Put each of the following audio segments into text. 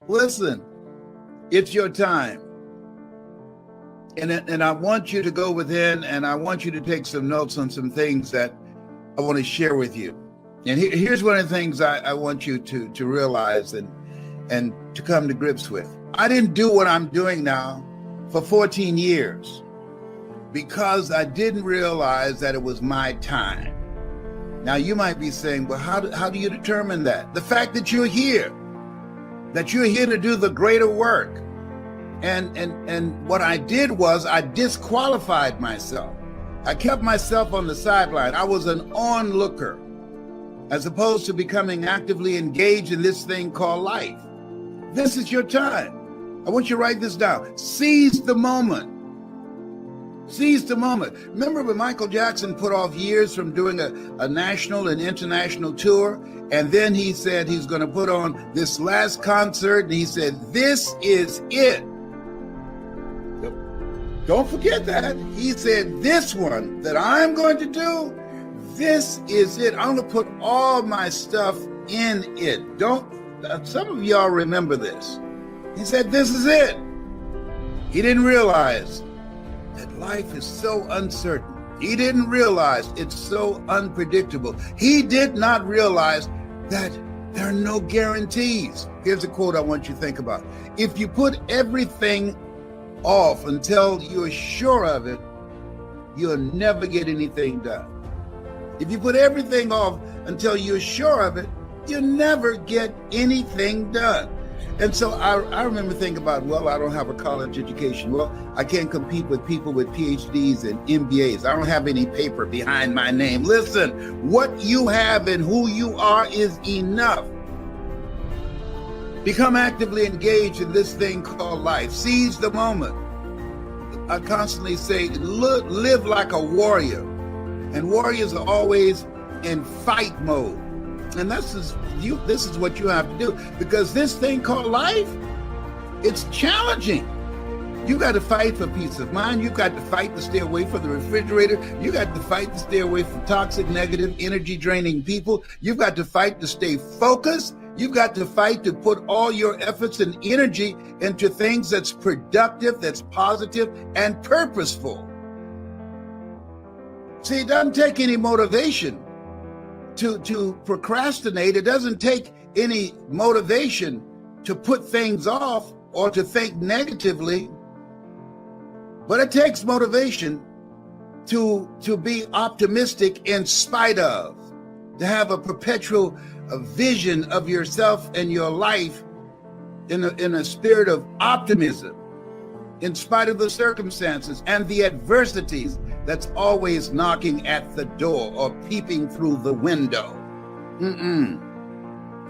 Listen, it's your time. And I want you to go within, and I want you to take some notes on some things that I want to share with you. And here's one of the things I want you to realize and to come to grips with. I didn't do what I'm doing now for 14 years because I didn't realize that it was my time. Now you might be saying, well, how do you determine that? The fact that you're here to do the greater work. And what I did was I disqualified myself. I kept myself on the sideline. I was an onlooker as opposed to becoming actively engaged in this thing called life. This is your time. I want you to write this down. Seize the moment. Seize the moment. Remember when Michael Jackson put off years from doing a national and international tour? And then he said he's going to put on this last concert. And he said, this is it. Don't forget that. He said, this one that I'm going to do, this is it. I'm going to put all my stuff in it. Some of y'all remember this. He said, this is it. He didn't realize that life is so uncertain. He didn't realize it's so unpredictable. He did not realize that there are no guarantees. Here's a quote I want you to think about. If you put everything off until you're sure of it, you'll never get anything done. If you put everything off until you're sure of it, you'll never get anything done. And so I remember thinking about, well, I don't have a college education. Well, I can't compete with people with PhDs and MBAs. I don't have any paper behind my name. Listen, what you have and who you are is enough. Become actively engaged in this thing called life. Seize the moment. I constantly say, live like a warrior. And warriors are always in fight mode. And this is what you have to do, because this thing called life, it's challenging. You got to fight for peace of mind. You got to fight to stay away from the refrigerator. You got to fight to stay away from toxic, negative, energy draining people. You've got to fight to stay focused. You've got to fight to put all your efforts and energy into things that's productive, that's positive, and purposeful. See, it doesn't take any motivation to procrastinate. It doesn't take any motivation to put things off or to think negatively, but it takes motivation to be optimistic in spite of, to have a perpetual vision of yourself and your life in a spirit of optimism, in spite of the circumstances and the adversities that's always knocking at the door or peeping through the window.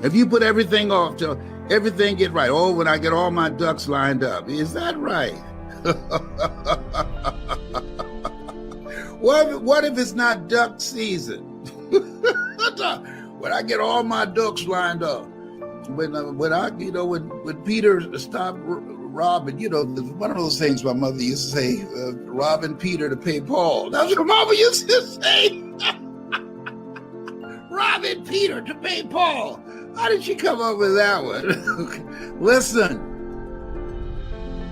If you put everything off till everything get right, oh, when I get all my ducks lined up, is that right? What if it's not duck season? When I get all my ducks lined up, when Peter stopped robbing, one of those things my mother used to say, robbing Peter to pay Paul. That's what mama used to say. Robbing Peter to pay Paul. How did she come up with that one? Listen,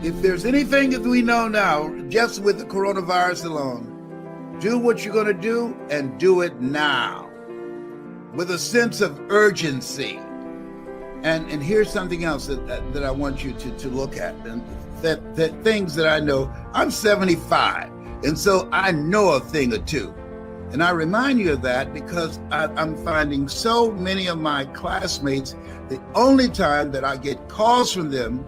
if there's anything that we know now, just with the coronavirus alone, do what you're going to do and do it now with a sense of urgency. And here's something else that I want you to look at, and that things that I know. I'm 75, and so I know a thing or two. And I remind you of that because I'm finding so many of my classmates, the only time that I get calls from them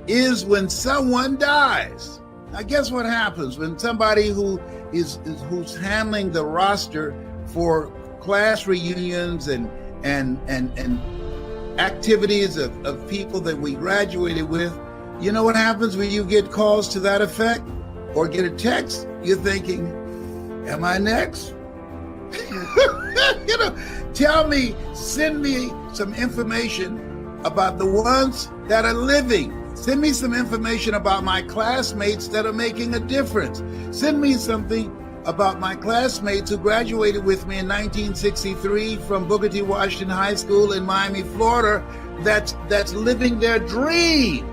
is when someone dies. Now, guess what happens when somebody who's handling the roster for class reunions and activities of people that we graduated with? You know what happens when you get calls to that effect or get a text? You're thinking, am I next? Send me some information about the ones that are living. Send me some information about my classmates that are making a difference. Send me something about my classmates who graduated with me in 1963 from Booker T. Washington High School in Miami, Florida, that's living their dream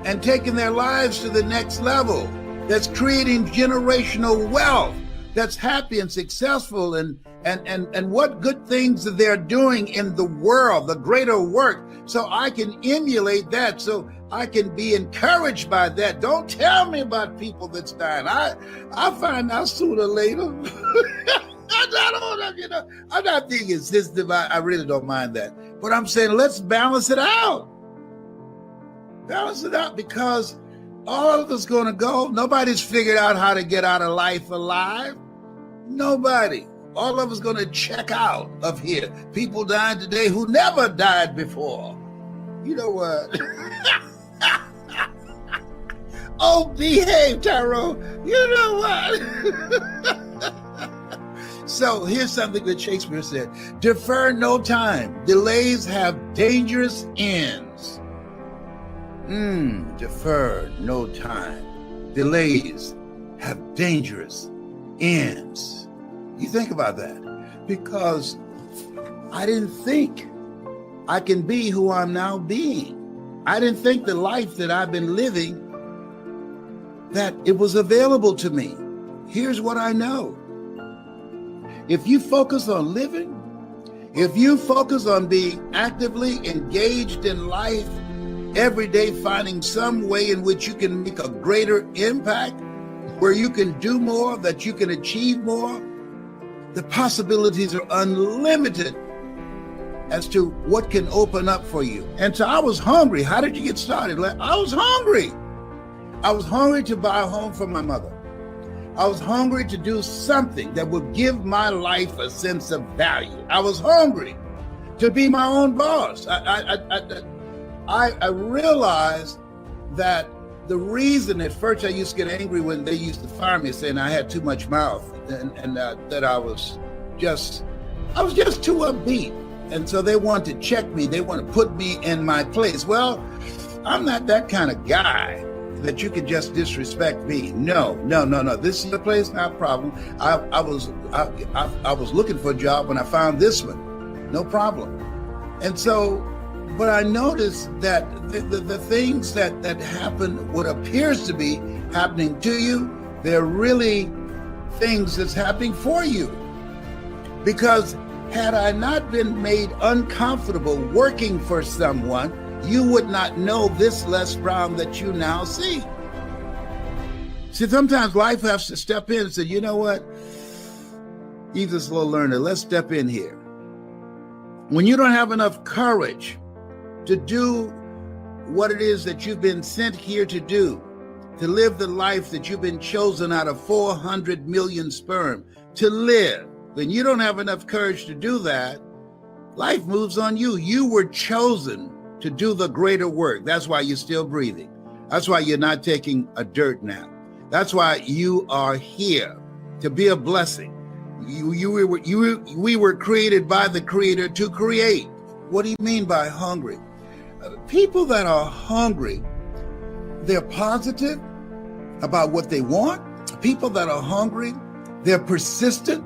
and taking their lives to the next level, that's creating generational wealth, that's happy and successful, and what good things that they're doing in the world, the greater work, so I can emulate that, so I can be encouraged by that. Don't tell me about people that's dying. I find out sooner or later. I'm not being insensitive. I really don't mind that. But I'm saying let's balance it out. Balance it out, because all of us going to go. Nobody's figured out how to get out of life alive. Nobody. All of us going to check out of here. People dying today who never died before. You know what? Oh, behave, Tyrone. You know what? So here's something that Shakespeare said: defer no time. Delays have dangerous ends. Defer no time. Delays have dangerous ends. You think about that, because I didn't think I can be who I'm now being. I didn't think the life that I've been living, that it was available to me. Here's what I know. If you focus on living, if you focus on being actively engaged in life, every day finding some way in which you can make a greater impact, where you can do more, that you can achieve more, the possibilities are unlimited as to what can open up for you. And so I was hungry. How did you get started? I was hungry. I was hungry to buy a home for my mother. I was hungry to do something that would give my life a sense of value. I was hungry to be my own boss. I realized that the reason at first I used to get angry when they used to fire me, saying I had too much mouth, and that I was just too upbeat. And so they want to check me. They want to put me in my place. Well, I'm not that kind of guy that you can just disrespect me. No. This is the place, not a problem. I was looking for a job when I found this one. No problem. And so, but I noticed that the things that happen, what appears to be happening to you, they're really things that's happening for you. Because had I not been made uncomfortable working for someone, you would not know this Les Brown that you now see. See, sometimes life has to step in and say, you know what? He's a slow learner. Let's step in here. When you don't have enough courage to do what it is that you've been sent here to do, to live the life that you've been chosen out of 400 million sperm to live, when you don't have enough courage to do that, life moves on you. You were chosen to do the greater work. That's why you're still breathing. That's why you're not taking a dirt nap. That's why you are here, to be a blessing. We were created by the Creator to create. What do you mean by hungry? People that are hungry, they're positive about what they want. People that are hungry, they're persistent.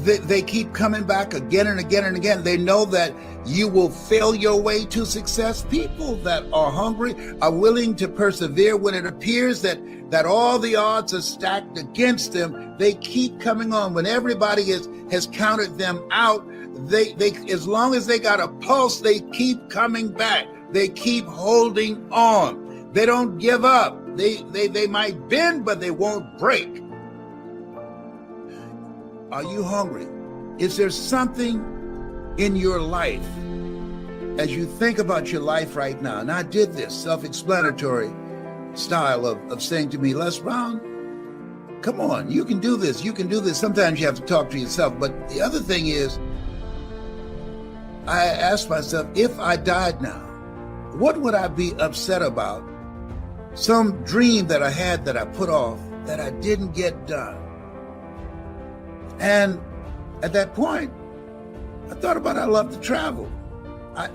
They keep coming back again and again and again. They know that you will fail your way to success. People that are hungry are willing to persevere when it appears that all the odds are stacked against them. They keep coming on. When everybody has counted them out, they as long as they got a pulse, they keep coming back. They keep holding on. They don't give up. They might bend, but they won't break. Are you hungry? Is there something in your life, as you think about your life right now? And I did this self-explanatory style of saying to me, Les Brown, come on, you can do this. You can do this. Sometimes you have to talk to yourself. But the other thing is, I asked myself, if I died now, what would I be upset about? Some dream that I had that I put off, that I didn't get done. And at that point, I thought about, I love to travel.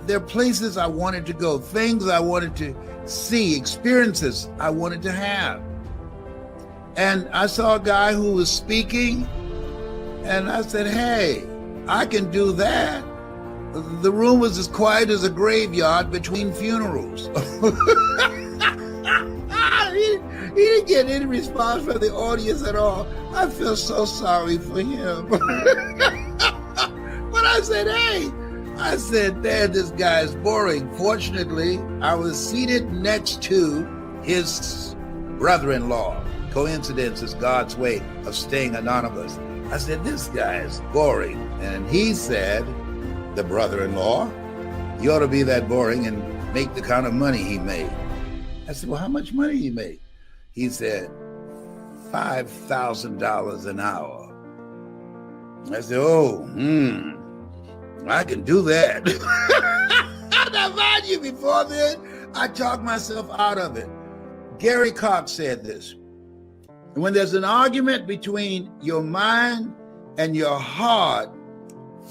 There are places I wanted to go, things I wanted to see, experiences I wanted to have. And I saw a guy who was speaking, and I said, hey, I can do that. The room was as quiet as a graveyard between funerals. He didn't get any response from the audience at all. I feel so sorry for him. But I said, man, this guy is boring. Fortunately, I was seated next to his brother-in-law. Coincidence is God's way of staying anonymous. I said, this guy is boring. And he said, the brother-in-law, you ought to be that boring and make the kind of money he made. I said, well, how much money he made? He said, $5,000 an hour. I said, I can do that. Now, mind you, before then, I talked myself out of it. Gary Cox said this: when there's an argument between your mind and your heart,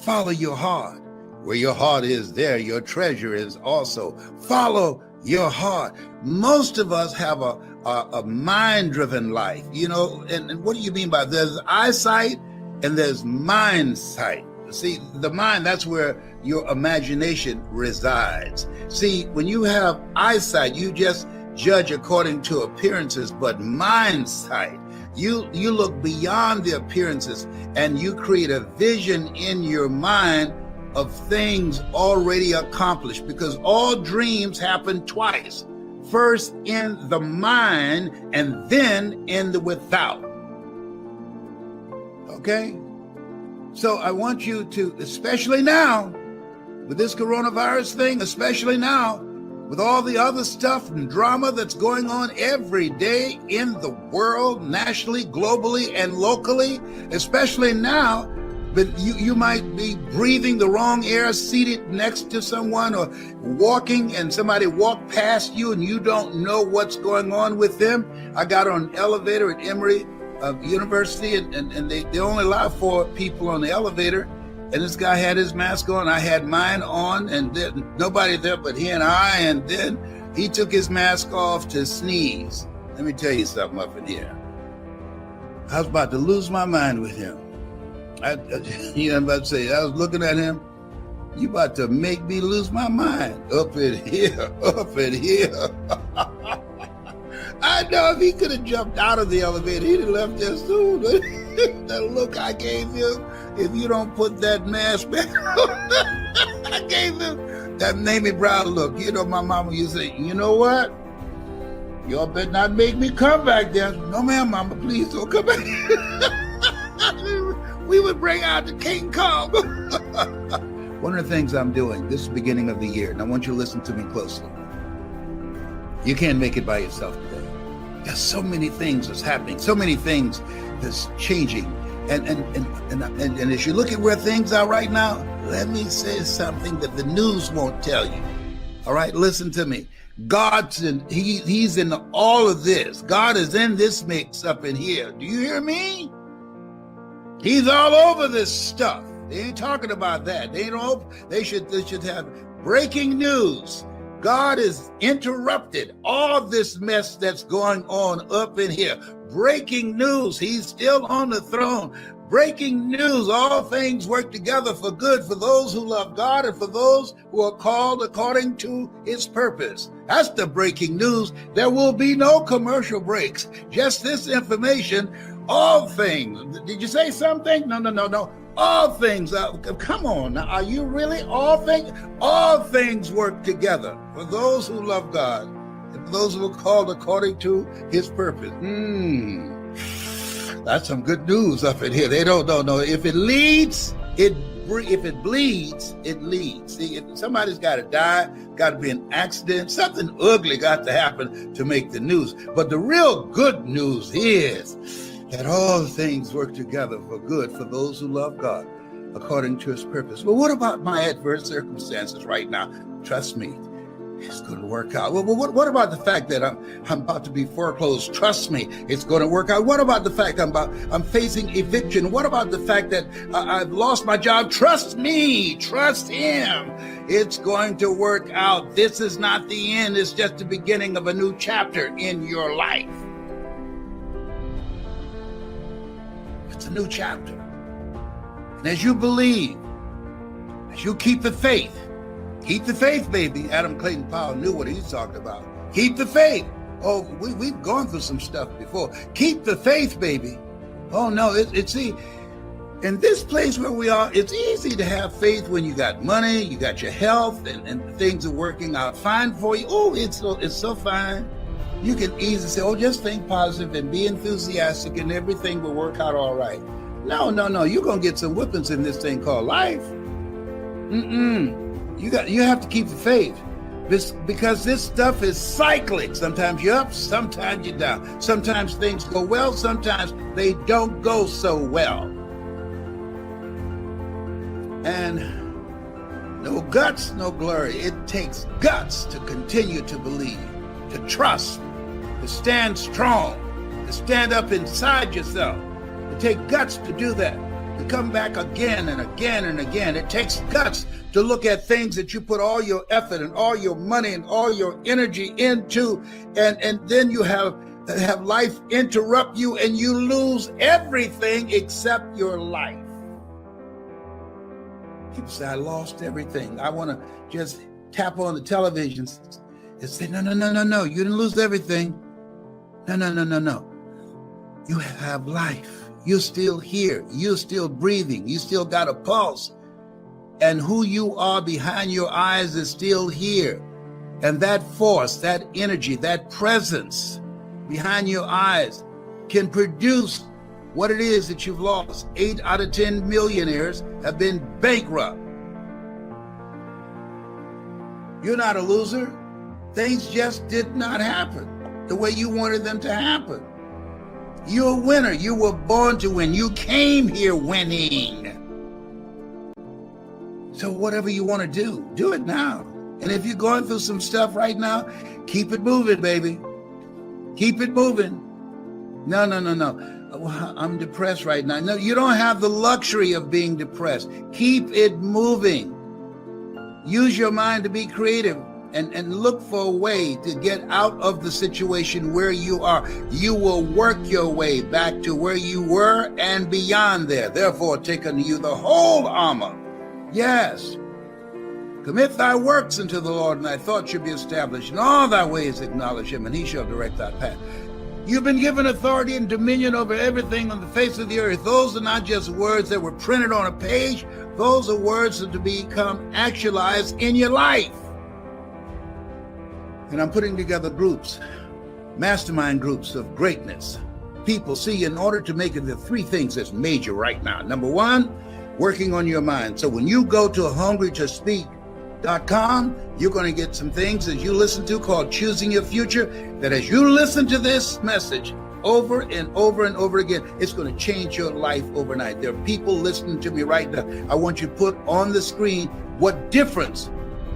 follow your heart. Where your heart is, there your treasure is also. Follow your heart. Most of us have a mind-driven life, and what do you mean by that? There's eyesight and there's mind sight. See, the mind, that's where your imagination resides. See, when you have eyesight, you just judge according to appearances, but mind sight, you look beyond the appearances and you create a vision in your mind of things already accomplished, because all dreams happen twice. First in the mind and then in the without. Okay? So I want you to, especially now, with this coronavirus thing, especially now, with all the other stuff and drama that's going on every day in the world, nationally, globally, and locally, especially now, but you might be breathing the wrong air, seated next to someone, or walking and somebody walked past you and you don't know what's going on with them. I got on an elevator at Emory University, and they only allow 4 people on the elevator. And this guy had his mask on, I had mine on, and then nobody there but he and I. And then he took his mask off to sneeze. Let me tell you something up in here. I was about to lose my mind with him. I'm about to say, I was looking at him. You about to make me lose my mind up in here. I know if he could have jumped out of the elevator, he'd have left there soon. The look I gave him, if you don't put that mask back on, I gave him that Mamie Brown look. My mama used to say, you know what? Y'all better not make me come back there. No, ma'am, mama, please don't come back. We would bring out the King Kong. One of the things I'm doing, this is the beginning of the year, and I want you to listen to me closely. You can't make it by yourself today. There's so many things that's happening, so many things that's changing. And as you look at where things are right now, let me say something that the news won't tell you. All right, listen to me. God's he's in all of this. God is in this mix up in here. Do you hear me? He's all over this stuff. They ain't talking about that. They should have breaking news. God has interrupted all this mess that's going on up in here. Breaking news. He's still on the throne. Breaking news. All things work together for good for those who love God and for those who are called according to his purpose. That's the breaking news. There will be no commercial breaks. Just this information. All things. Did you say something? No. All things. Come on now. Are you really all things? All things work together for those who love God and for those who are called according to his purpose. That's some good news up in here. They don't know. If it leads, if it bleeds, it leads. See, if somebody's got to die, got to be an accident, something ugly got to happen to make the news. But the real good news is that all things work together for good for those who love God according to his purpose. But what about my adverse circumstances right now? Trust me, it's going to work out. Well, what about the fact that I'm about to be foreclosed? Trust me, it's going to work out. What about the fact I'm facing eviction? What about the fact that I've lost my job? Trust me, trust him. It's going to work out. This is not the end. It's just the beginning of a new chapter in your life. It's a new chapter. And as you believe As you keep the faith. Keep the faith, baby. Adam Clayton Powell knew what he's talking about. Keep the faith. Oh, we've gone through some stuff before. Keep the faith, baby. Oh, no, see, in this place where we are, it's easy to have faith when you got money, you got your health, and things are working out fine for you. Oh, it's so fine. You can easily say, oh, just think positive and be enthusiastic and everything will work out all right. No. You're going to get some whippings in this thing called life. You have to keep the faith. Because this stuff is cyclic. Sometimes you're up, sometimes you're down. Sometimes things go well, sometimes they don't go so well. And no guts, no glory. It takes guts to continue to believe, to trust, to stand strong, to stand up inside yourself. It takes guts to do that, to come back again and again and again. It takes guts to look at things that you put all your effort and all your money and all your energy into, and then you have life interrupt you and you lose everything except your life. People say, I lost everything. I want to just tap on the television and say, no, you didn't lose everything. No. You have life. You're still here. You're still breathing. You still got a pulse. And who you are behind your eyes is still here. And that force, that energy, that presence behind your eyes can produce what it is that you've lost. 8 out of 10 millionaires have been bankrupt. You're not a loser. Things just did not happen the way you wanted them to happen. You're a winner. You were born to win. You came here winning. So whatever you want to do it now. And if you're going through some stuff right now, keep it moving, baby. Keep it moving. No. I'm depressed right now. No, you don't have the luxury of being depressed. Keep it moving. Use your mind to be creative and look for a way to get out of the situation where you are. You will work your way back to where you were and beyond there. Therefore, take unto you the whole armor. Yes. Commit thy works unto the Lord, and thy thoughts shall be established. In all thy ways acknowledge him, and he shall direct thy path. You've been given authority and dominion over everything on the face of the earth. Those are not just words that were printed on a page. Those are words that to become actualized in your life. And I'm putting together groups, mastermind groups of greatness. People, see, in order to make it, the 3 things that's major right now. Number 1, working on your mind. So when you go to hungrytospeak.com, you're going to get some things that you listen to called Choosing Your Future, that as you listen to this message over and over and over again, it's going to change your life overnight. There are people listening to me right now. I want you to put on the screen what difference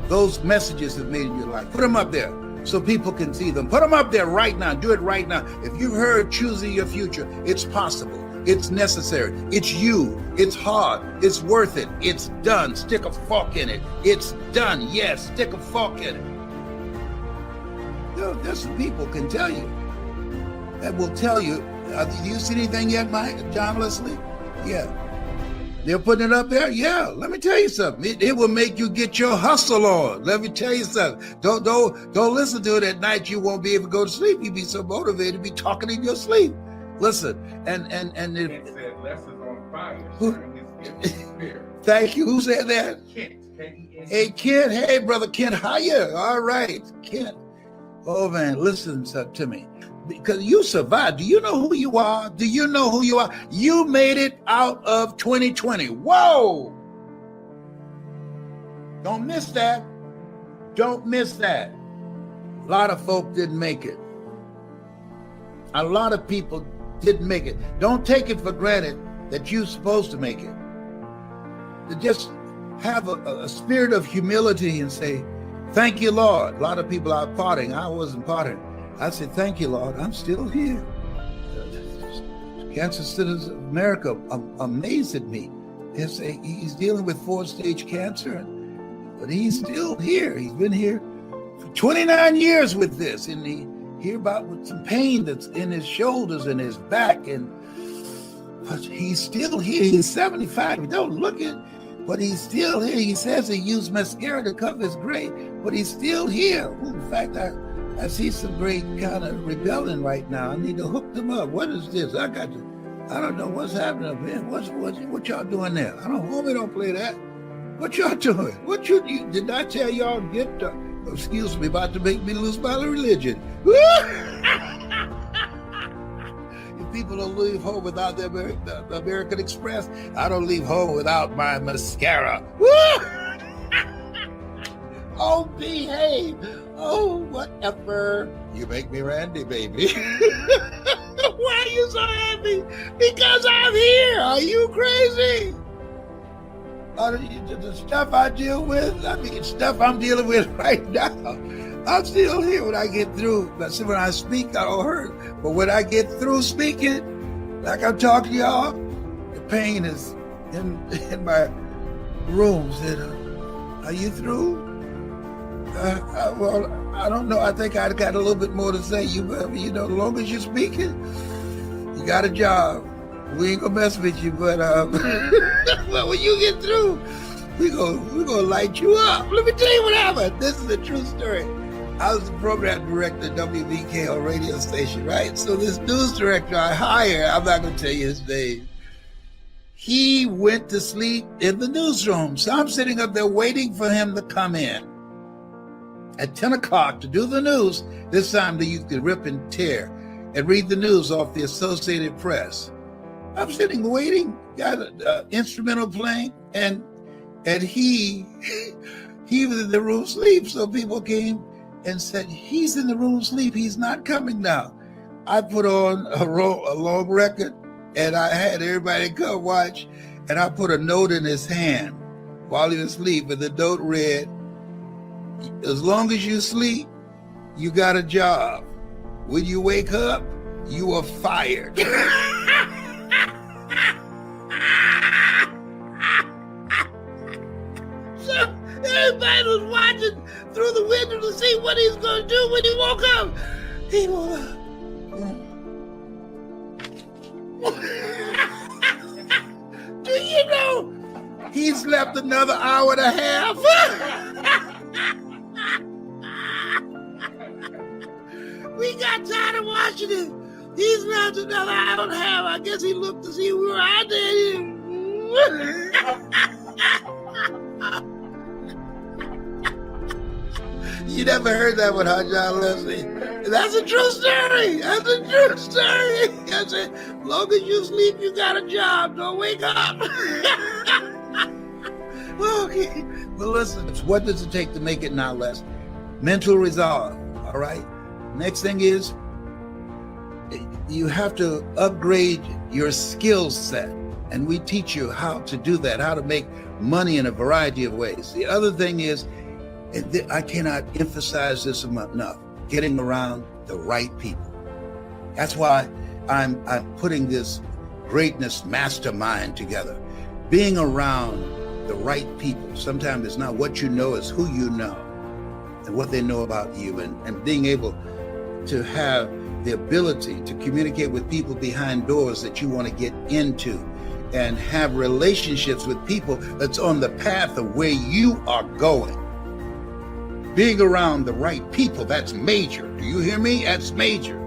those messages have made in your life. Put them up there so people can see them. Put them up there right now. Do it right now. If you heard Choosing Your Future, it's possible. It's necessary. It's you. It's hard. It's worth it. It's done. Stick a fork in it. It's done. Yes, stick a fork in it. There's some people can tell you, that will tell you. Do you see anything yet, John Leslie? Yeah. They're putting it up there? Yeah. Let me tell you something. It will make you get your hustle on. Let me tell you something. Don't listen to it at night. You won't be able to go to sleep. You'll be so motivated to be talking in your sleep. Listen, and Kent said less is on fire. Thank you. Who said that? Kent. K-E-N. Hey, Kent. Hey, brother Kent. Hiya. All right, Kent. Oh man, listen to me. Because you survived. Do you know who you are? Do you know who you are? You made it out of 2020. Whoa! Don't miss that. Don't miss that. A lot of folk didn't make it. A lot of people didn't make it. Don't take it for granted that you're supposed to make it. To just have a spirit of humility and say, thank you, Lord. A lot of people are partying. I wasn't partying. I said, thank you, Lord. I'm still here. Cancer Centers of America amazed at me. He's dealing with 4-stage cancer, but he's still here. He's been here for 29 years with this, and he hear about with some pain that's in his shoulders and his back, but he's still here. He's 75. Don't look at but he's still here. He says he used mascara to cover his gray, but he's still here. Ooh, in fact, I see some great kind of rebelling right now. I need to hook them up. What is this? I don't know what's happening up here. What y'all doing there? Homie, don't play that. What y'all doing? What you did I tell y'all get? Excuse me, about to make me lose my religion. If people don't leave home without the American Express, I don't leave home without my mascara. Oh, behave. Oh, whatever. You make me Randy, baby. Why are you so happy? Because I'm here. Are you crazy? The stuff I deal with, stuff I'm dealing with right now. I'm still here when I get through. But see, when I speak, I don't hurt. But when I get through speaking, like I'm talking to y'all, the pain is in my rooms. Are you through? Well, I don't know. I think I got a little bit more to say. As long as you're speaking, you got a job. We ain't gonna mess with you, but well, when you get through, we're gonna light you up. Let me tell you what happened. This is a true story. I was the program director at WBKO radio station, right? So this news director I hired, I'm not gonna tell you his name. He went to sleep in the newsroom. So I'm sitting up there waiting for him to come in at 10 o'clock to do the news. This time you could rip and tear and read the news off the Associated Press. I'm sitting waiting, got an instrumental playing, and he was in the room sleep. So people came and said, he's in the room sleep. He's not coming now. I put on a long record, and I had everybody come watch, and I put a note in his hand while he was asleep, and the note read, as long as you sleep, you got a job. When you wake up, you are fired. So everybody was watching through the window to see what he's going to do when he woke up. He woke up. Do you know he slept another hour and a half? We got tired of watching him. He slept another hour and a half. I guess he looked to see we were out there. You never heard that one, huh, John Leslie? That's a true story. That's a true story. I said, as long as you sleep, you got a job. Don't wake up. Okay. Well, listen, what does it take to make it now, Les? Mental resolve, all right? Next thing is, you have to upgrade your skill set. And we teach you how to do that, how to make money in a variety of ways. The other thing is, I cannot emphasize this enough, getting around the right people. That's why I'm putting this greatness mastermind together. Being around the right people. Sometimes it's not what you know, it's who you know and what they know about you, and being able to have the ability to communicate with people behind doors that you want to get into and have relationships with people that's on the path of where you are going. Being around the right people, that's major. Do you hear me? That's major.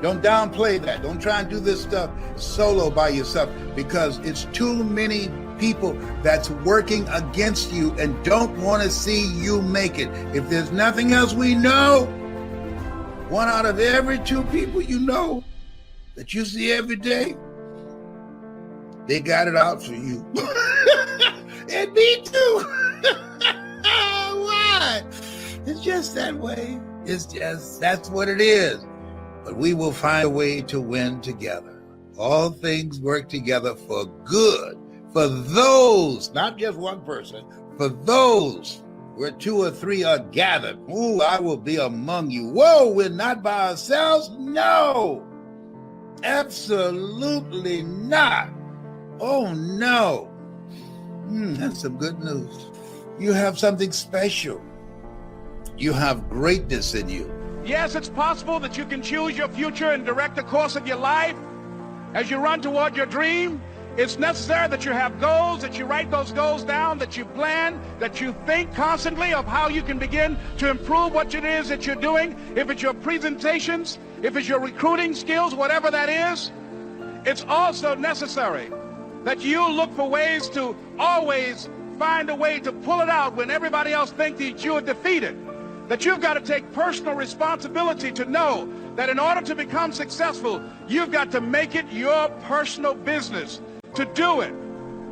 Don't downplay that. Don't try and do this stuff solo by yourself, because it's too many people that's working against you and don't want to see you make it. If there's nothing else we know, 1 out of every 2 people you know that you see every day, they got it out for you. And me too. Why? It's just that way. That's what it is. But we will find a way to win together. All things work together for good, for those, not just one person, for those where 2 or 3 are gathered. Ooh, I will be among you. Whoa, we're not by ourselves? No, absolutely not. Oh, no. That's some good news. You have something special. You have greatness in you. Yes, it's possible that you can choose your future and direct the course of your life as you run toward your dream. It's necessary that you have goals, that you write those goals down, that you plan, that you think constantly of how you can begin to improve what it is that you're doing. If it's your presentations, if it's your recruiting skills, whatever that is, it's also necessary that you look for ways to always find a way to pull it out when everybody else thinks that you are defeated. That you've got to take personal responsibility to know that in order to become successful, you've got to make it your personal business to do it.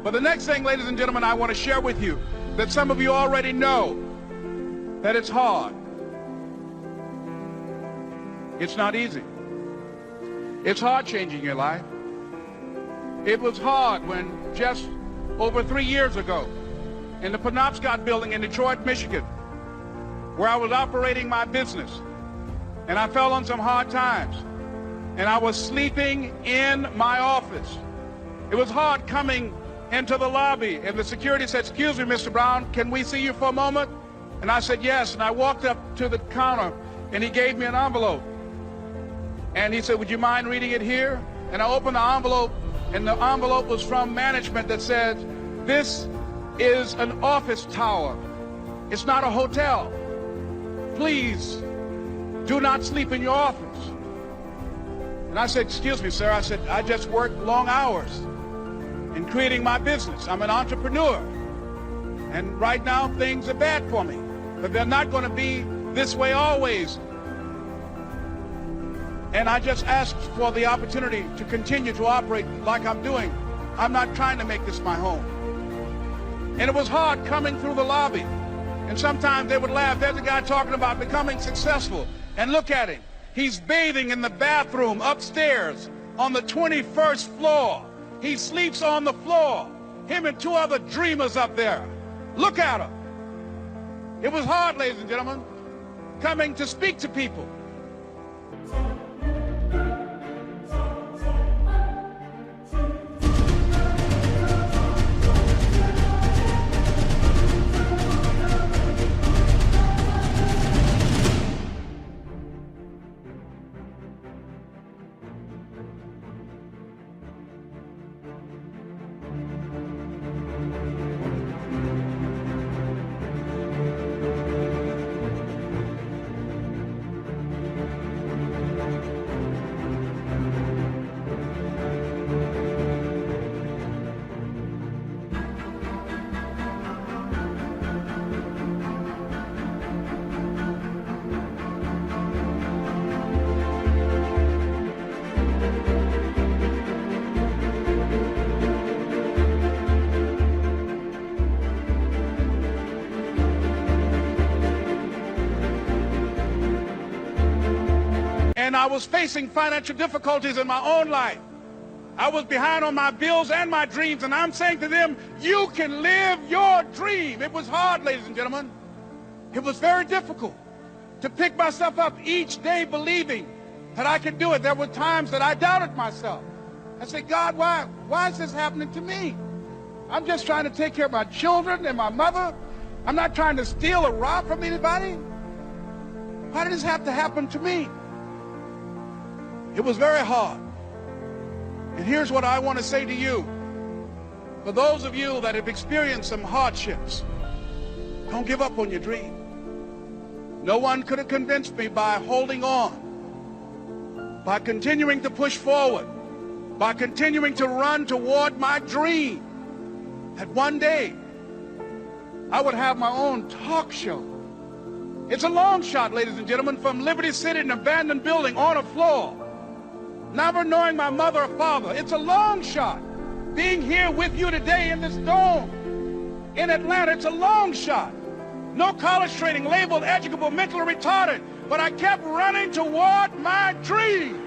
But the next thing, ladies and gentlemen, I want to share with you that some of you already know that it's hard. It's not easy. It's hard changing your life. It was hard when just over 3 years ago in the Penobscot building in Detroit, Michigan, where I was operating my business, and I fell on some hard times, and I was sleeping in my office. It was hard coming into the lobby, and the security said, "Excuse me, Mr. Brown, can we see you for a moment?" And I said, "Yes," and I walked up to the counter, and he gave me an envelope. And he said, "Would you mind reading it here?" And I opened the envelope, and the envelope was from management that said, "This is an office tower. It's not a hotel. Please do not sleep in your office." And I said, "Excuse me, sir." I said, "I just work long hours in creating my business. I'm an entrepreneur. And right now things are bad for me. But they're not going to be this way always. And I just asked for the opportunity to continue to operate like I'm doing. I'm not trying to make this my home." And it was hard coming through the lobby. And sometimes they would laugh. There's a guy talking about becoming successful. And look at him. He's bathing in the bathroom upstairs on the 21st floor. He sleeps on the floor. Him and 2 other dreamers up there. Look at him. It was hard, ladies and gentlemen, coming to speak to people. And I was facing financial difficulties in my own life. I was behind on my bills and my dreams, and I'm saying to them, you can live your dream. It was hard, ladies and gentlemen. It was very difficult to pick myself up each day believing that I could do it. There were times that I doubted myself. I said, "God, why is this happening to me? I'm just trying to take care of my children and my mother. I'm not trying to steal or rob from anybody. Why did this have to happen to me?" It was very hard. And here's what I want to say to you. For those of you that have experienced some hardships, don't give up on your dream. No one could have convinced me by holding on, by continuing to push forward, by continuing to run toward my dream, that one day I would have my own talk show. It's a long shot, ladies and gentlemen, from Liberty City, an abandoned building on a floor, never knowing my mother or father. It's a long shot. Being here with you today in this dome in Atlanta, it's a long shot. No college training, labeled educable, mentally retarded, but I kept running toward my dream.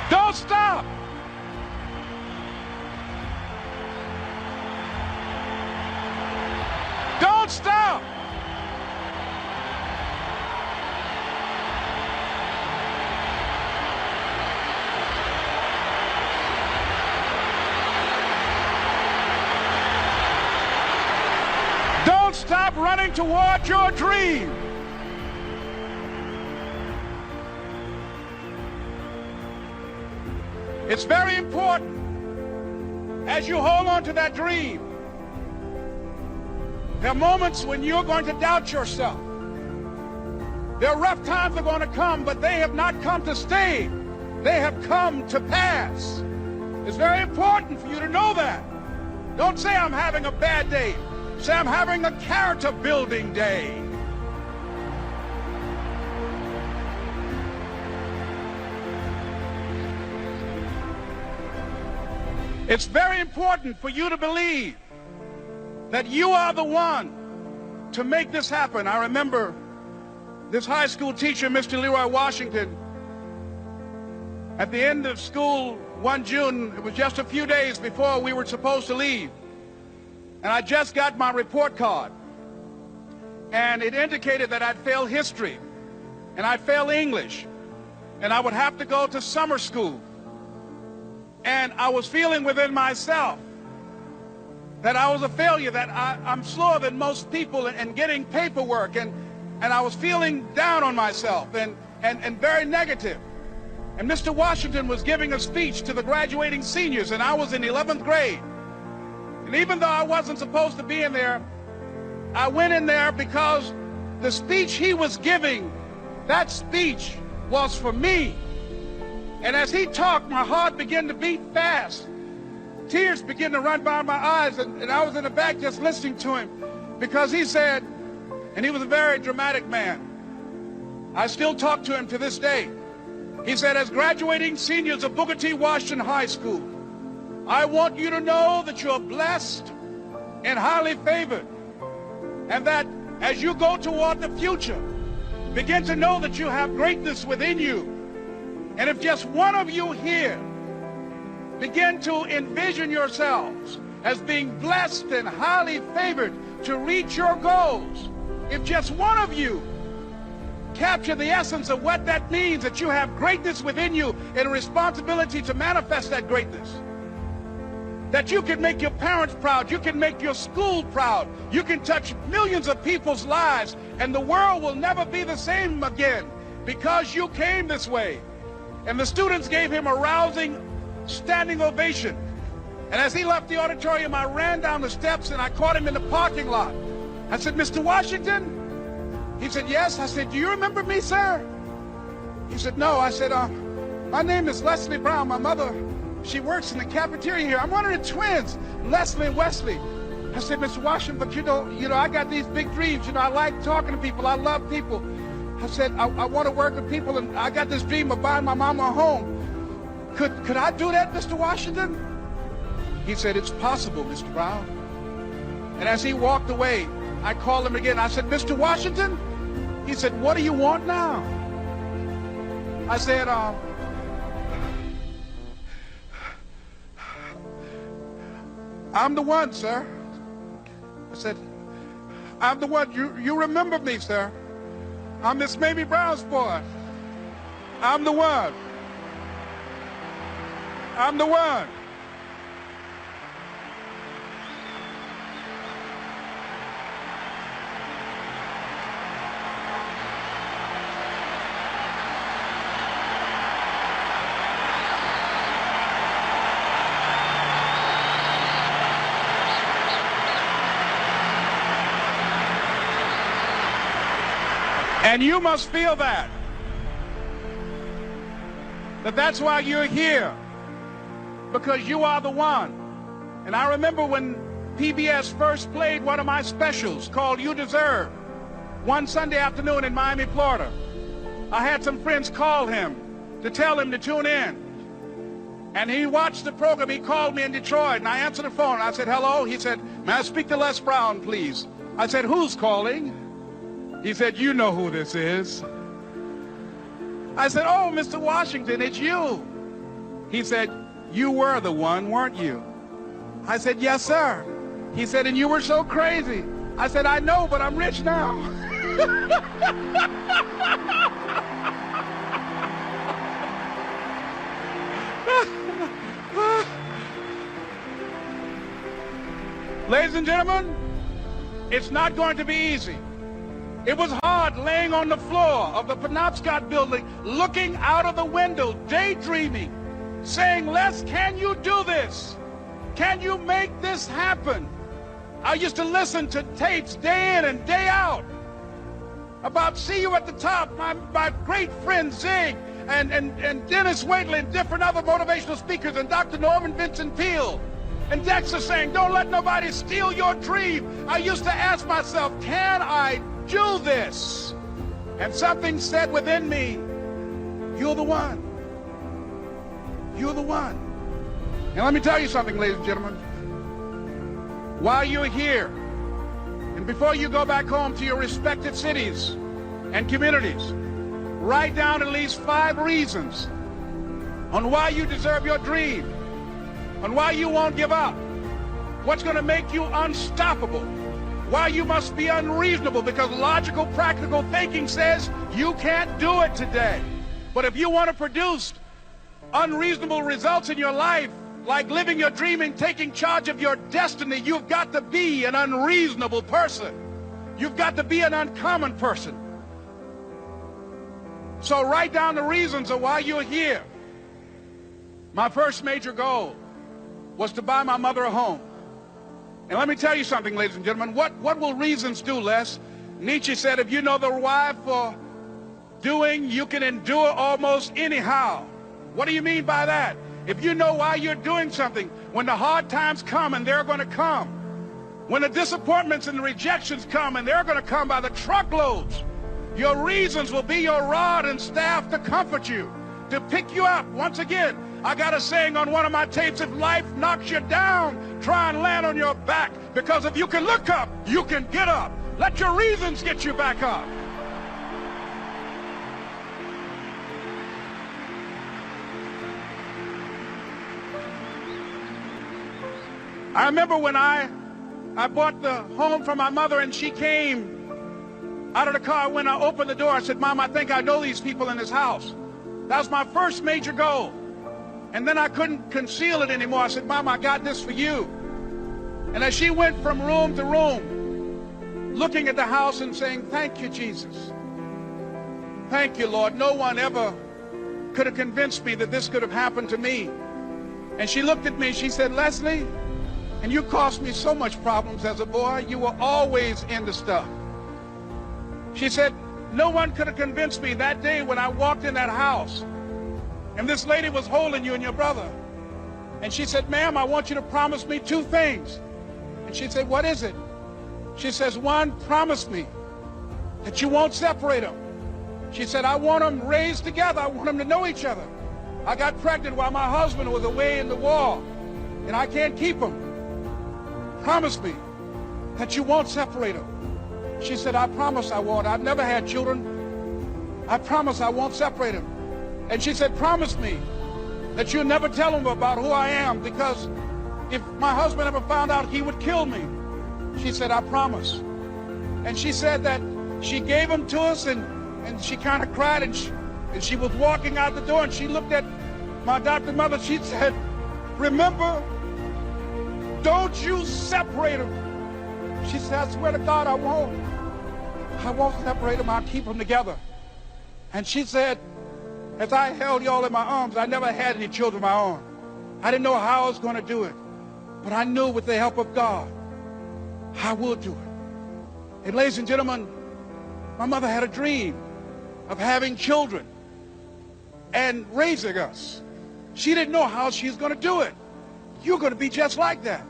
Don't stop. Don't stop. Don't stop running toward your dream. It's very important as you hold on to that dream. There are moments when you're going to doubt yourself. There are rough times that are going to come, but they have not come to stay. They have come to pass. It's very important for you to know that. Don't say I'm having a bad day. Say I'm having a character building day. It's very important for you to believe that you are the one to make this happen. I remember this high school teacher, Mr. Leroy Washington, at the end of school one June, it was just a few days before we were supposed to leave, and I just got my report card, and it indicated that I'd failed history, and I'd failed English, and I would have to go to summer school. And I was feeling within myself that I was a failure, that I'm slower than most people in getting paperwork, and I was feeling down on myself and very negative. And Mr. Washington was giving a speech to the graduating seniors, and I was in 11th grade. And even though I wasn't supposed to be in there, I went in there because the speech he was giving, that speech was for me. And as he talked, my heart began to beat fast. Tears began to run by my eyes, and I was in the back just listening to him, because he said, and he was a very dramatic man. I still talk to him to this day. He said, as graduating seniors of Booker T. Washington High School, I want you to know that you're blessed and highly favored, and that as you go toward the future, begin to know that you have greatness within you. And if just one of you here begin to envision yourselves as being blessed and highly favored to reach your goals, if just one of you capture the essence of what that means, that you have greatness within you and a responsibility to manifest that greatness, that you can make your parents proud, you can make your school proud, you can touch millions of people's lives, and the world will never be the same again because you came this way. And the students gave him a rousing standing ovation. And as he left the auditorium, I ran down the steps and I caught him in the parking lot. I said, Mr. Washington? He said, yes. I said, do you remember me, sir? He said, no. I said, my name is Leslie Brown. My mother, she works in the cafeteria here. I'm one of the twins, Leslie and Wesley. I said, Mr. Washington, but you know, I got these big dreams. You know, I like talking to people. I love people. I said, I want to work with people, and I got this dream of buying my mama a home. Could I do that, Mr. Washington? He said, it's possible, Mr. Brown. And as he walked away, I called him again. I said, Mr. Washington? He said, what do you want now? I said, I'm the one, sir. I said, I'm the one. You remember me, sir. I'm Miss Mamie Brown's boy. I'm the one. I'm the one. And you must feel that that's why you're here, because you are the one. And I remember when PBS first played one of my specials called You Deserve, one Sunday afternoon in Miami, Florida. I had some friends call him to tell him to tune in. And he watched the program. He called me in Detroit, and I answered the phone. I said, hello. He said, may I speak to Les Brown, please? I said, who's calling? He said, you know who this is. I said, oh, Mr. Washington, it's you. He said, you were the one, weren't you? I said, yes, sir. He said, and you were so crazy. I said, I know, but I'm rich now. Ladies and gentlemen, it's not going to be easy. It was hard laying on the floor of the Penobscot building, looking out of the window, daydreaming, saying, Les, can you do this? Can you make this happen? I used to listen to tapes day in and day out about See You at the Top, my great friend Zig and Dennis Waitley and different other motivational speakers and Dr. Norman Vincent Peale and Dexter saying, don't let nobody steal your dream. I used to ask myself, can I do this? And something said within me, you're the one. You're the one. And let me tell you something, ladies and gentlemen. While you're here, and before you go back home to your respective cities and communities, write down at least 5 reasons on why you deserve your dream, on why you won't give up, what's going to make you unstoppable, why you must be unreasonable, because logical, practical thinking says you can't do it today. But if you want to produce unreasonable results in your life, like living your dream and taking charge of your destiny, you've got to be an unreasonable person. You've got to be an uncommon person. So write down the reasons of why you're here. My first major goal was to buy my mother a home. And let me tell you something, ladies and gentlemen. What will reasons do, Les? Nietzsche said, if you know the why for doing, you can endure almost anyhow. What do you mean by that? If you know why you're doing something, when the hard times come, and they're going to come, when the disappointments and the rejections come, and they're going to come by the truckloads, your reasons will be your rod and staff to comfort you, to pick you up. Once again, I got a saying on one of my tapes, if life knocks you down, try and land on your back, because if you can look up, you can get up. Let your reasons get you back up. I remember when I bought the home for my mother and she came out of the car. When I opened the door, I said, Mom, I think I know these people in this house. That was my first major goal. And then I couldn't conceal it anymore. I said, Mom, I got this for you. And as she went from room to room, looking at the house and saying, thank you, Jesus. Thank you, Lord. No one ever could have convinced me that this could have happened to me. And she looked at me and she said, Leslie, and you caused me so much problems as a boy. You were always into stuff. She said, no one could have convinced me that day when I walked in that house and this lady was holding you and your brother. And she said, ma'am, I want you to promise me 2 things. And she said, what is it? She says, 1, promise me that you won't separate them. She said, I want them raised together. I want them to know each other. I got pregnant while my husband was away in the war, and I can't keep them. Promise me that you won't separate them. She said, I promise I won't. I've never had children. I promise I won't separate them. And she said, promise me that you'll never tell them about who I am, because if my husband ever found out, he would kill me. She said, I promise. And she said that she gave them to us, and she kind of cried, and she was walking out the door, and she looked at my adopted mother. She said, remember, don't you separate them. She said, I swear to God, I won't separate them. I'll keep them together. And she said, as I held y'all in my arms, I never had any children of my own. I didn't know how I was going to do it, but I knew with the help of God, I would do it. And ladies and gentlemen, my mother had a dream of having children and raising us. She didn't know how she was going to do it. You're going to be just like that.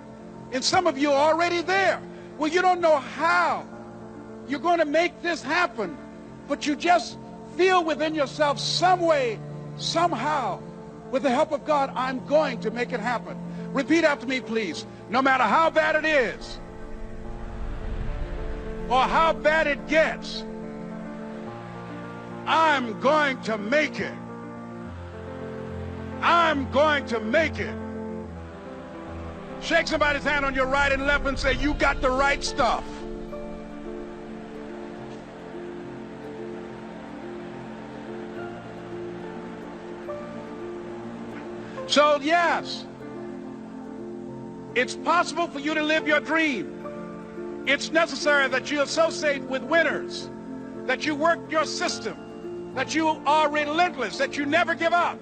And some of you are already there. Well, you don't know how you're going to make this happen, but you just feel within yourself some way, somehow, with the help of God, I'm going to make it happen. Repeat after me, please. No matter how bad it is or how bad it gets, I'm going to make it. I'm going to make it. Shake somebody's hand on your right and left and say, you got the right stuff. So yes, it's possible for you to live your dream. It's necessary that you associate with winners, that you work your system, that you are relentless, that you never give up.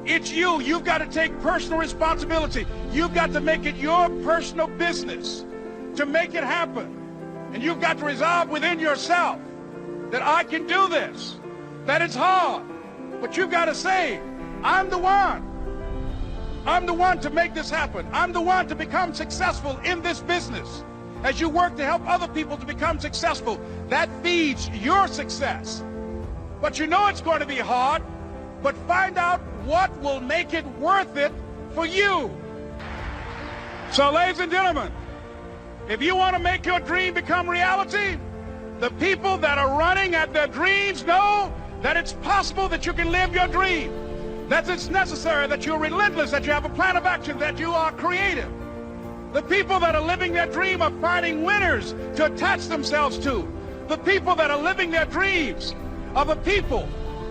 It's you. You've got to take personal responsibility. You've got to make it your personal business to make it happen. And you've got to resolve within yourself that I can do this, that it's hard. But you've got to say, I'm the one. I'm the one to make this happen. I'm the one to become successful in this business. As you work to help other people to become successful, that feeds your success. But you know it's going to be hard, but find out what will make it worth it for you. So, ladies and gentlemen, if you want to make your dream become reality, the people that are running at their dreams know that it's possible that you can live your dream, that it's necessary, that you're relentless, that you have a plan of action, that you are creative. The people that are living their dream are finding winners to attach themselves to. The people that are living their dreams are the people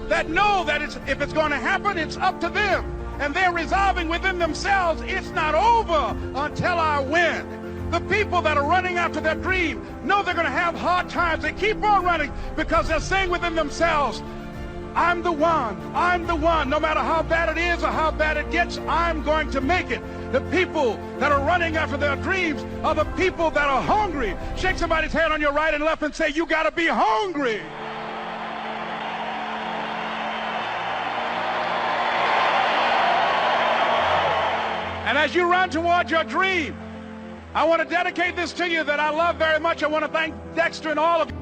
that know that if it's going to happen, it's up to them. And they're resolving within themselves, it's not over until I win. The people that are running after their dream know they're going to have hard times. They keep on running because they're saying within themselves, I'm the one. I'm the one. No matter how bad it is or how bad it gets, I'm going to make it. The people that are running after their dreams are the people that are hungry. Shake somebody's hand on your right and left and say, you got to be hungry. And as you run toward your dream, I want to dedicate this to you that I love very much. I want to thank Dexter and all of you.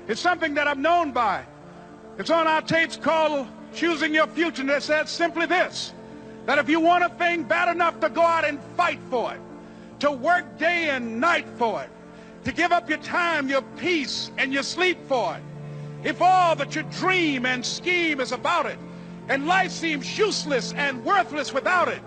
It's something that I'm known by. It's on our tapes called Choosing Your Future, and it says simply this, that if you want a thing bad enough to go out and fight for it, to work day and night for it, to give up your time, your peace, and your sleep for it, if all that you dream and scheme is about it, and life seems useless and worthless without it,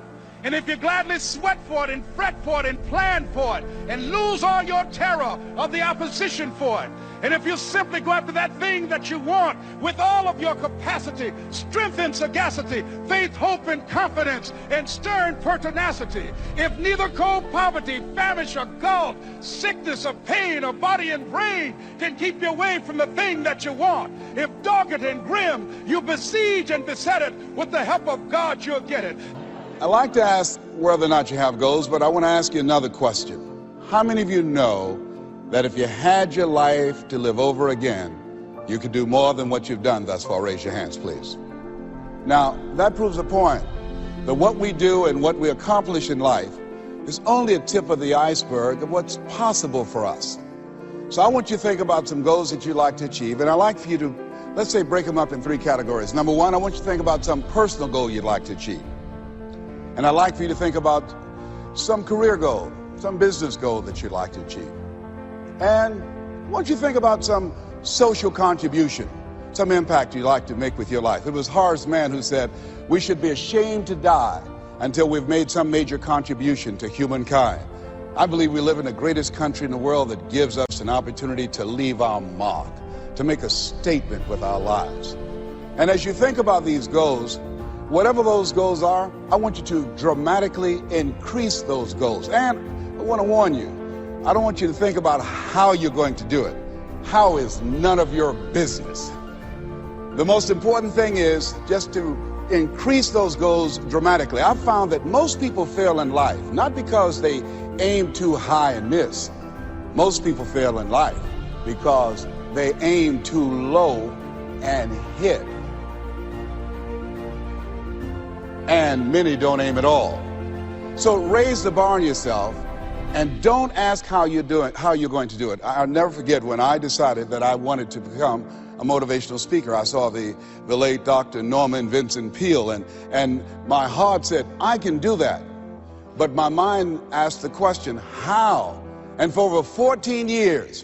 and if you gladly sweat for it and fret for it and plan for it and lose all your terror of the opposition for it, and if you simply go after that thing that you want with all of your capacity, strength and sagacity, faith, hope and confidence, and stern pertinacity, if neither cold poverty, famish or gulf, sickness or pain or body and brain can keep you away from the thing that you want, if dogged and grim you besiege and beset it, with the help of God you'll get it. I like to ask whether or not you have goals, but I want to ask you another question. How many of you know that if you had your life to live over again, you could do more than what you've done thus far? Raise your hands, please. Now, that proves a point, that what we do and what we accomplish in life is only a tip of the iceberg of what's possible for us. So I want you to think about some goals that you'd like to achieve, and I'd like for you to, let's say, break them up in 3 categories. Number 1, I want you to think about some personal goal you'd like to achieve. And I'd like for you to think about some career goal, some business goal that you'd like to achieve. And I want you to think about some social contribution, some impact you'd like to make with your life. It was Horace Mann who said, we should be ashamed to die until we've made some major contribution to humankind. I believe we live in the greatest country in the world that gives us an opportunity to leave our mark, to make a statement with our lives. And as you think about these goals, whatever those goals are, I want you to dramatically increase those goals. And I want to warn you, I don't want you to think about how you're going to do it. How is none of your business. The most important thing is just to increase those goals dramatically. I've found that most people fail in life, not because they aim too high and miss. Most people fail in life because they aim too low and hit. and many don't aim at all. So raise the bar on yourself, and don't ask how you're going to do it. I'll never forget when I decided that I wanted to become a motivational speaker. I saw the late Dr. Norman Vincent Peale, and my heart said, I can do that. But my mind asked the question, how? And for over 14 years,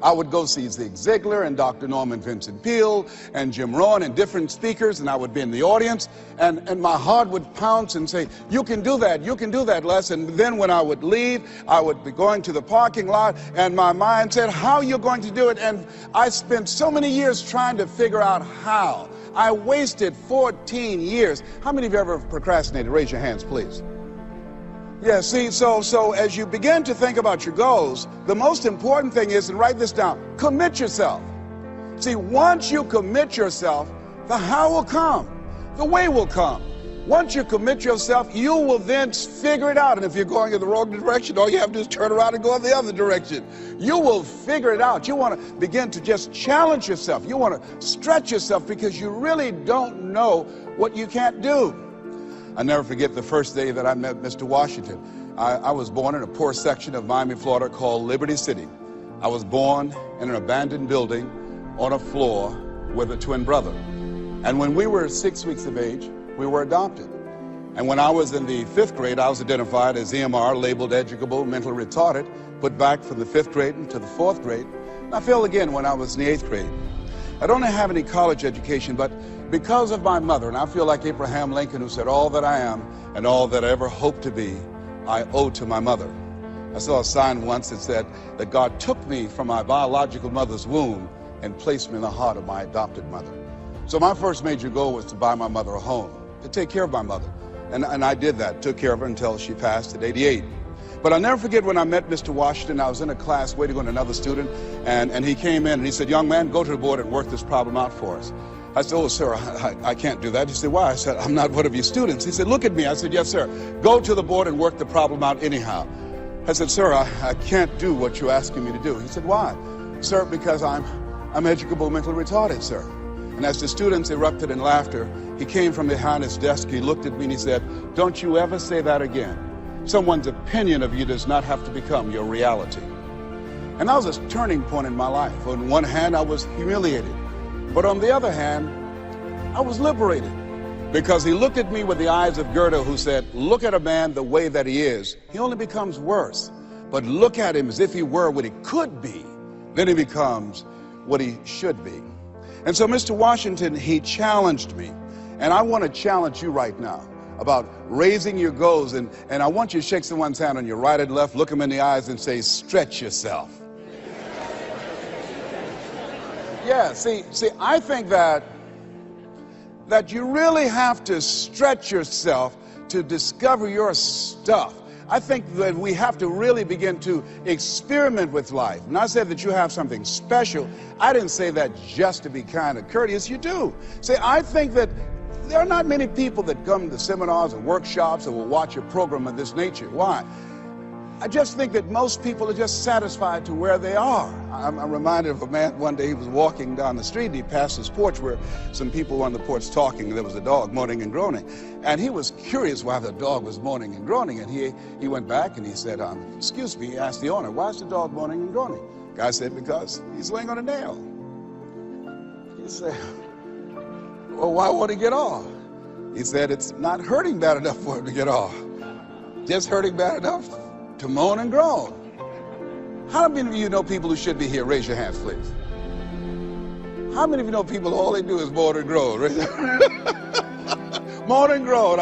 I would go see Zig Ziglar and Dr. Norman Vincent Peale and Jim Rohn and different speakers, and I would be in the audience, and my heart would pounce and say, you can do that, Les. And then when I would leave, I would be going to the parking lot, and my mind said, how are you going to do it? And I spent so many years trying to figure out how. I wasted 14 years. How many of you ever procrastinated? Raise your hands, please. Yeah, see, so as you begin to think about your goals, the most important thing is, and write this down, commit yourself. See, once you commit yourself, the how will come, the way will come. Once you commit yourself, you will then figure it out. And if you're going in the wrong direction, all you have to do is turn around and go in the other direction. You will figure it out. You want to begin to just challenge yourself. You want to stretch yourself because you really don't know what you can't do. I'll never forget the first day that I met Mr. Washington. I was born in a poor section of Miami, Florida called Liberty City. I was born in an abandoned building on a floor with a twin brother. And when we were 6 weeks of age, we were adopted. And when I was in the 5th grade, I was identified as EMR, labeled educable, mentally retarded, put back from the 5th grade into the 4th grade. And I failed again when I was in the 8th grade. I don't have any college education, but because of my mother, and I feel like Abraham Lincoln, who said, all that I am and all that I ever hope to be, I owe to my mother. I saw a sign once that said that God took me from my biological mother's womb and placed me in the heart of my adopted mother. So my first major goal was to buy my mother a home, to take care of my mother. And I did that, took care of her until she passed at 88. But I'll never forget when I met Mr. Washington. I was in a class waiting on another student, and he came in and he said, young man, go to the board and work this problem out for us. I said, oh, sir, I can't do that. He said, why? I said, I'm not one of your students. He said, look at me. I said, yes, sir. Go to the board and work the problem out anyhow. I said, sir, I can't do what you're asking me to do. He said, why? Sir, because I'm educable mentally retarded, sir. And as the students erupted in laughter, he came from behind his desk, he looked at me and he said, don't you ever say that again. Someone's opinion of you does not have to become your reality. And that was a turning point in my life. On one hand, I was humiliated. But on the other hand, I was liberated. Because he looked at me with the eyes of Goethe, who said, look at a man the way that he is. He only becomes worse. But look at him as if he were what he could be. Then he becomes what he should be. And so Mr. Washington, he challenged me. And I want to challenge you right now about raising your goals. And I want you to shake someone's hand on your right and left, look them in the eyes and say, stretch yourself. Yeah, see, I think that you really have to stretch yourself to discover your stuff. I think that we have to really begin to experiment with life. And I said that you have something special. I didn't say that just to be kind and courteous. You do. See, I think that there are not many people that come to seminars and workshops and will watch a program of this nature. Why? I just think that most people are just satisfied to where they are. I'm reminded of a man one day. He was walking down the street and he passed his porch where some people were on the porch talking, and there was a dog moaning and groaning. And he was curious why the dog was moaning and groaning. And he went back and he said, excuse me, he asked the owner, why is the dog moaning and groaning? The guy said, because he's laying on a nail. He said, well, why won't he get off? He said, it's not hurting bad enough for him to get off. Just hurting bad enough to moan and groan. How many of you know people who should be here? Raise your hands, please. How many of you know people, all they do is moan and groan? Moan and groan.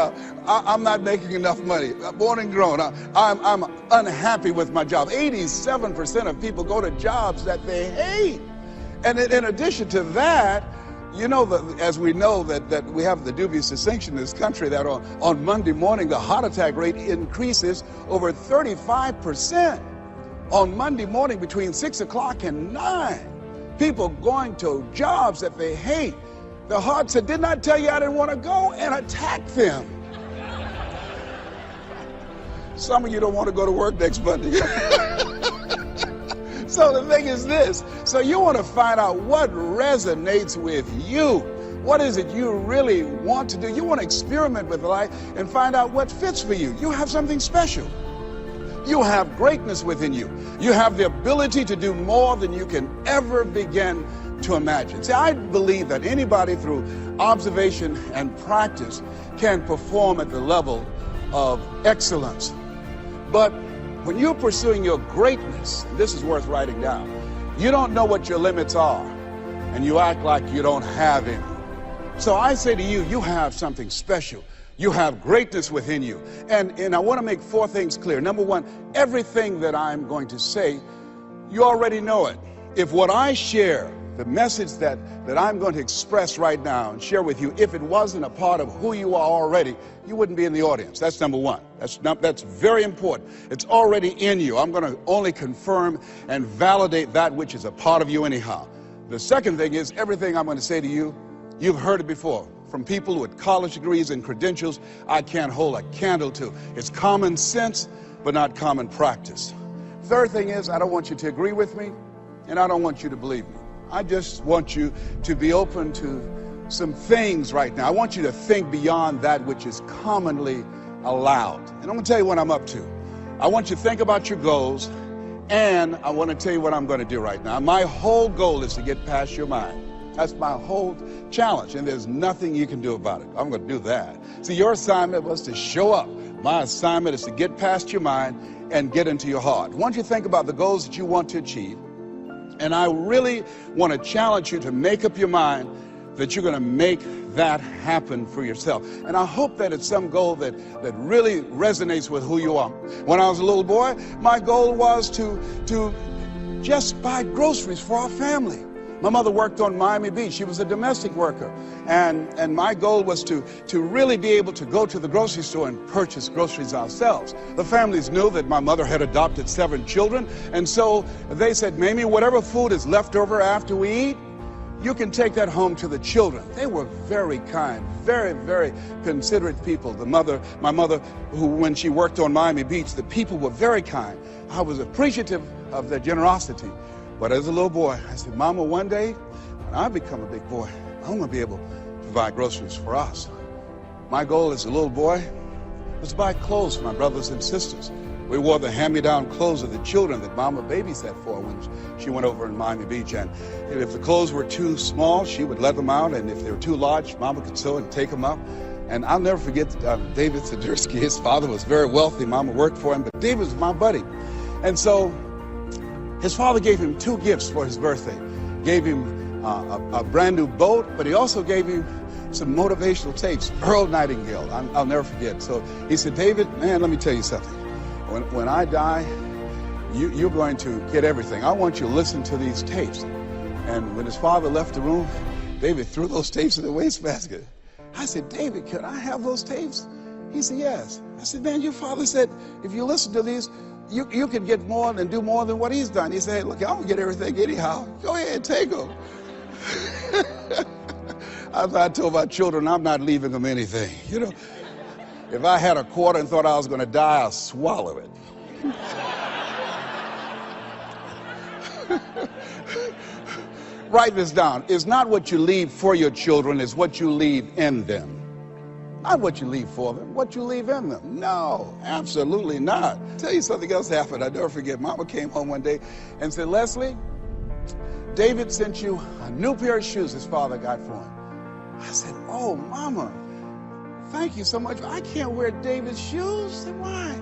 I'm not making enough money. Moan and groan. I'm unhappy with my job. 87% of people go to jobs that they hate. And in addition to that, you know, as we know that we have the dubious distinction in this country that on Monday morning, the heart attack rate increases over 35%. On Monday morning between 6 o'clock and 9, people going to jobs that they hate. The heart said, didn't I tell you I didn't want to go? And attack them. Some of you don't want to go to work next Monday. So the thing is this. So you want to find out what resonates with you. What is it you really want to do? You want to experiment with life and find out what fits for you. You have something special. You have greatness within you. You have the ability to do more than you can ever begin to imagine. See, I believe that anybody through observation and practice can perform at the level of excellence. But when you're pursuing your greatness, and this is worth writing down, you don't know what your limits are, and you act like you don't have any. So I say to you, you have something special. You have greatness within you. And I want to make 4 things clear. Number 1, everything that I'm going to say, you already know it. If what I share, the message that I'm going to express right now and share with you, if it wasn't a part of who you are already, you wouldn't be in the audience. That's number 1. That's very important. It's already in you. I'm going to only confirm and validate that which is a part of you anyhow. The second thing is, everything I'm going to say to you, you've heard it before from people with college degrees and credentials I can't hold a candle to. It's common sense, but not common practice. Third thing is, I don't want you to agree with me, and I don't want you to believe me. I just want you to be open to some things right now. I want you to think beyond that which is commonly allowed. And I'm going to tell you what I'm up to. I want you to think about your goals, and I want to tell you what I'm going to do right now. My whole goal is to get past your mind. That's my whole challenge, and there's nothing you can do about it. I'm going to do that. See, your assignment was to show up. My assignment is to get past your mind and get into your heart. I want you to think about the goals that you want to achieve, and I really want to challenge you to make up your mind that you're going to make that happen for yourself. And I hope that it's some goal that really resonates with who you are. When I was a little boy, my goal was to just buy groceries for our family. My mother worked on Miami Beach. She was a domestic worker. And my goal was to really be able to go to the grocery store and purchase groceries ourselves. The families knew that my mother had adopted 7 children. And so they said, Mamie, whatever food is left over after we eat, you can take that home to the children. They were very kind, very, very considerate people. My mother, who when she worked on Miami Beach, the people were very kind. I was appreciative of their generosity. But as a little boy, I said, Mama, one day, when I become a big boy, I'm going to be able to provide groceries for us. My goal as a little boy was to buy clothes for my brothers and sisters. We wore the hand-me-down clothes of the children that Mama babysat for when she went over in Miami Beach. And if the clothes were too small, she would let them out. And if they were too large, Mama could sew and take them up. And I'll never forget David Sadursky. His father was very wealthy. Mama worked for him, but David was my buddy. And so his father gave him 2 gifts for his birthday. Gave him a brand new boat, but he also gave him some motivational tapes. Earl Nightingale, I'll never forget. So he said, David, man, let me tell you something. When I die, you're going to get everything. I want you to listen to these tapes. And when his father left the room, David threw those tapes in the wastebasket. I said, David, could I have those tapes? He said, yes. I said, man, your father said, if you listen to these, you can get more and do more than what he's done. He said, hey, look, I'm going to get everything anyhow. Go ahead, take them. I told my children, I'm not leaving them anything. You know, if I had a quarter and thought I was going to die, I'll swallow it. Write this down. It's not what you leave for your children, it's what you leave in them. Not what you leave for them, what you leave in them. No, absolutely not. I'll tell you something else happened. I'll never forget. Mama came home one day and said, Leslie, David sent you a new pair of shoes his father got for him. I said, oh, Mama, thank you so much. I can't wear David's shoes. I said, why?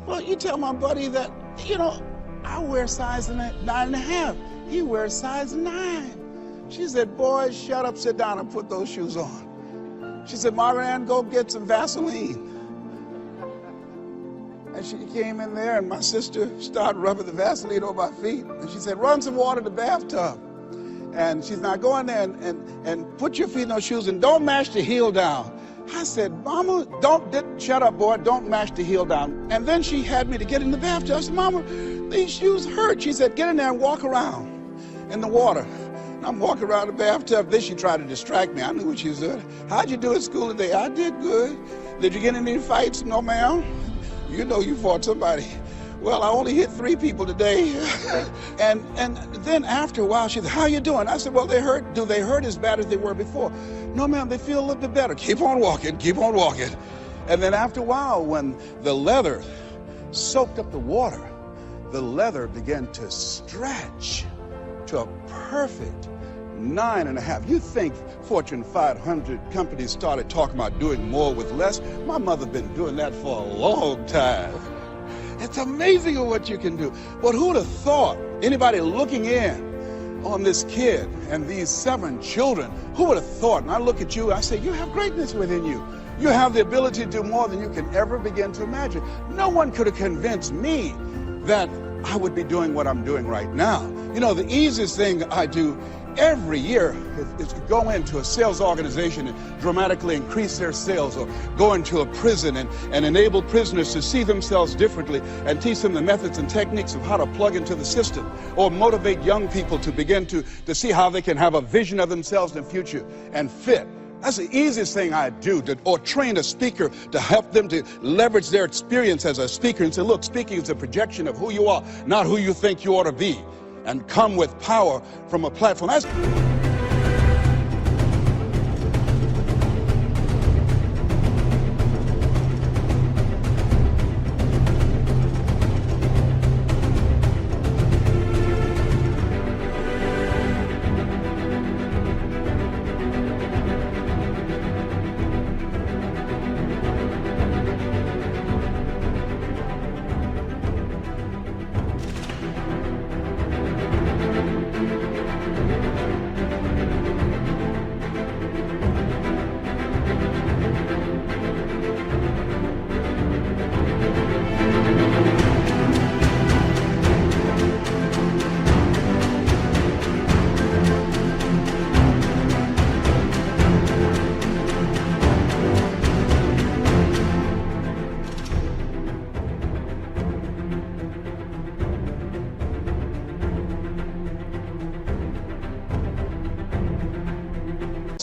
Well, you tell my buddy that, you know, I wear size 9.5. He wears size 9. She said, boy, shut up, sit down, and put those shoes on. She said, Margaret Ann, go get some Vaseline. And she came in there, and my sister started rubbing the Vaseline on my feet. And she said, run some water in the bathtub. And she said, now go in there and put your feet in those shoes and don't mash the heel down. I said, Mama, shut up, boy, don't mash the heel down. And then she had me to get in the bathtub. I said, Mama, these shoes hurt. She said, get in there and walk around in the water. And I'm walking around the bathtub. Then she tried to distract me. I knew what she was doing. How'd you do at school today? I did good. Did you get in any fights? No, ma'am. You know you fought somebody. well, I only hit 3 people today. and then after a while, she said, how you doing? I said, well, they hurt. Do they hurt as bad as they were before? No, ma'am, they feel a little bit better. Keep on walking, keep on walking. And then after a while, when the leather soaked up the water, the leather began to stretch to a perfect 9.5. You think Fortune 500 companies started talking about doing more with less? My mother been doing that for a long time. It's amazing what you can do. But who would have thought, anybody looking in on this kid and these 7 children, who would have thought? And I look at you, I say, you have greatness within you. You have the ability to do more than you can ever begin to imagine. No one could have convinced me that I would be doing what I'm doing right now. You know, the easiest thing I do every year is to go into a sales organization and dramatically increase their sales, or go into a prison and enable prisoners to see themselves differently and teach them the methods and techniques of how to plug into the system, or motivate young people to begin to see how they can have a vision of themselves in the future and fit. That's the easiest thing I do, or train a speaker to help them to leverage their experience as a speaker and say, look, speaking is a projection of who you are, not who you think you ought to be, and come with power from a platform. That's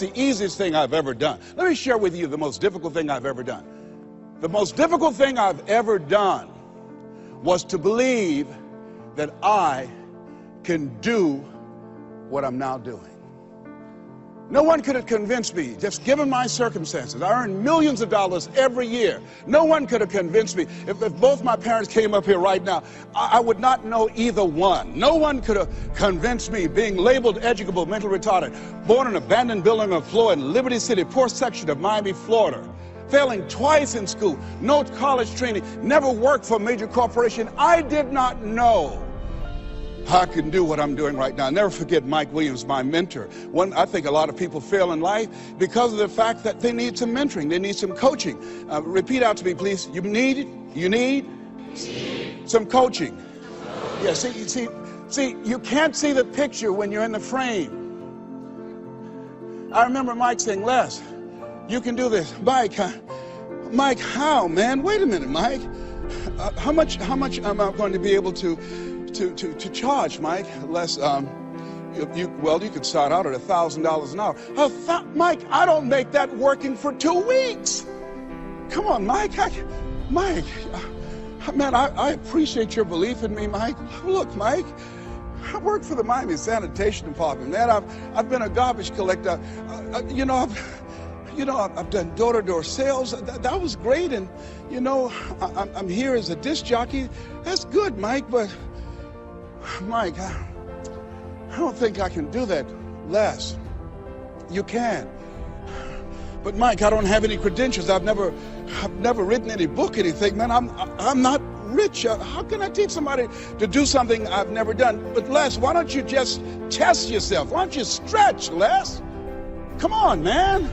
the easiest thing I've ever done. Let me share with you the most difficult thing I've ever done. The most difficult thing I've ever done was to believe that I can do what I'm now doing. No one could have convinced me, just given my circumstances. I earn millions of dollars every year. No one could have convinced me. If both my parents came up here right now, I would not know either one. No one could have convinced me, being labeled educable, mentally retarded, born in an abandoned building on the floor in Liberty City, poor section of Miami, Florida, failing twice in school, no college training, never worked for a major corporation. I did not know I can do what I'm doing right now. I'll never forget Mike Williams, my mentor. I think a lot of people fail in life because of the fact that they need some mentoring, they need some coaching. Repeat out to me, please. You need some coaching. Yeah, see, you can't see the picture when you're in the frame. I remember Mike saying, Les, you can do this. Mike, how, man? Wait a minute, Mike. How much am I going to be able to charge, Mike? Les, you could start out at $1,000 an hour. Mike, I don't make that working for 2 weeks. Come on, Mike. Man, I appreciate your belief in me, Mike. Look, Mike, I work for the Miami Sanitation Department, man. I've been a garbage collector. I've done door-to-door sales. That was great, and I'm here as a disc jockey. That's good, Mike, but Mike, I don't think I can do that. Les, you can. But Mike, I don't have any credentials. I've never written any book, anything, man. I'm not rich. How can I teach somebody to do something I've never done? But Les, why don't you just test yourself? Why don't you stretch, Les? Come on, man.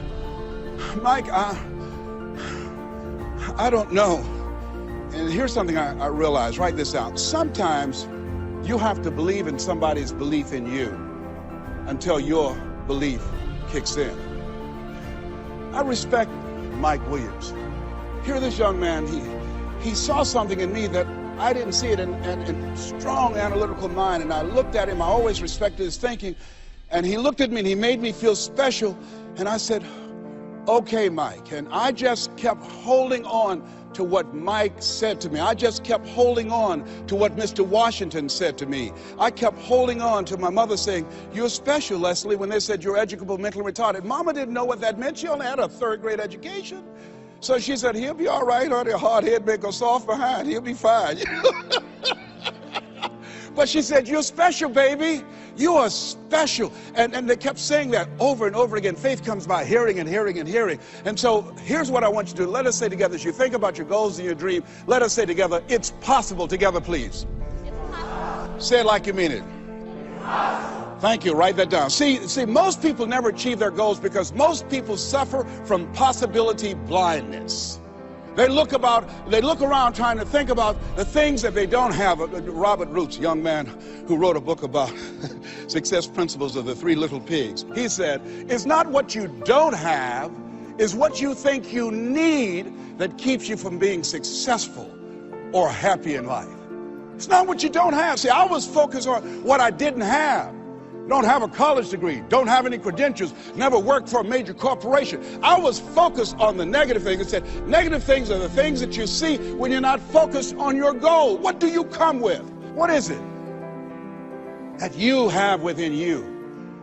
Mike, I don't know. And here's something I realized. Write this out. Sometimes you have to believe in somebody's belief in you until your belief kicks in. I respect Mike Williams. Here, this young man, he saw something in me that I didn't see it in strong analytical mind, and I looked at him. I always respected his thinking, and he looked at me and he made me feel special, and I said, okay, Mike. And I just kept holding on to what Mike said to me. I just kept holding on to what Mr. Washington said to me. I kept holding on to my mother saying, "You're special, Leslie," when they said you're educable, mentally retarded. Mama didn't know what that meant. She only had a third-grade education. So she said, "He'll be all right, honey. A hard head make a soft behind. He'll be fine." But she said, "You're special, baby. You are special." And they kept saying that over and over again. Faith comes by hearing and hearing and hearing. And so here's what I want you to do. Let us say together, as you think about your goals and your dream, let us say together, "It's possible." Together, please. Say it like you mean it. Thank you. Write that down. See, most people never achieve their goals because most people suffer from possibility blindness. They look around trying to think about the things that they don't have. Robert Roots, young man who wrote a book about success principles of the Three Little Pigs. He said, "It's not what you don't have, it's what you think you need that keeps you from being successful or happy in life." It's not what you don't have. See, I was focused on what I didn't have. Don't have a college degree, don't have any credentials, never worked for a major corporation. I was focused on the negative things. It said negative things are the things that you see when you're not focused on your goal. What do you come with? What is it that you have within you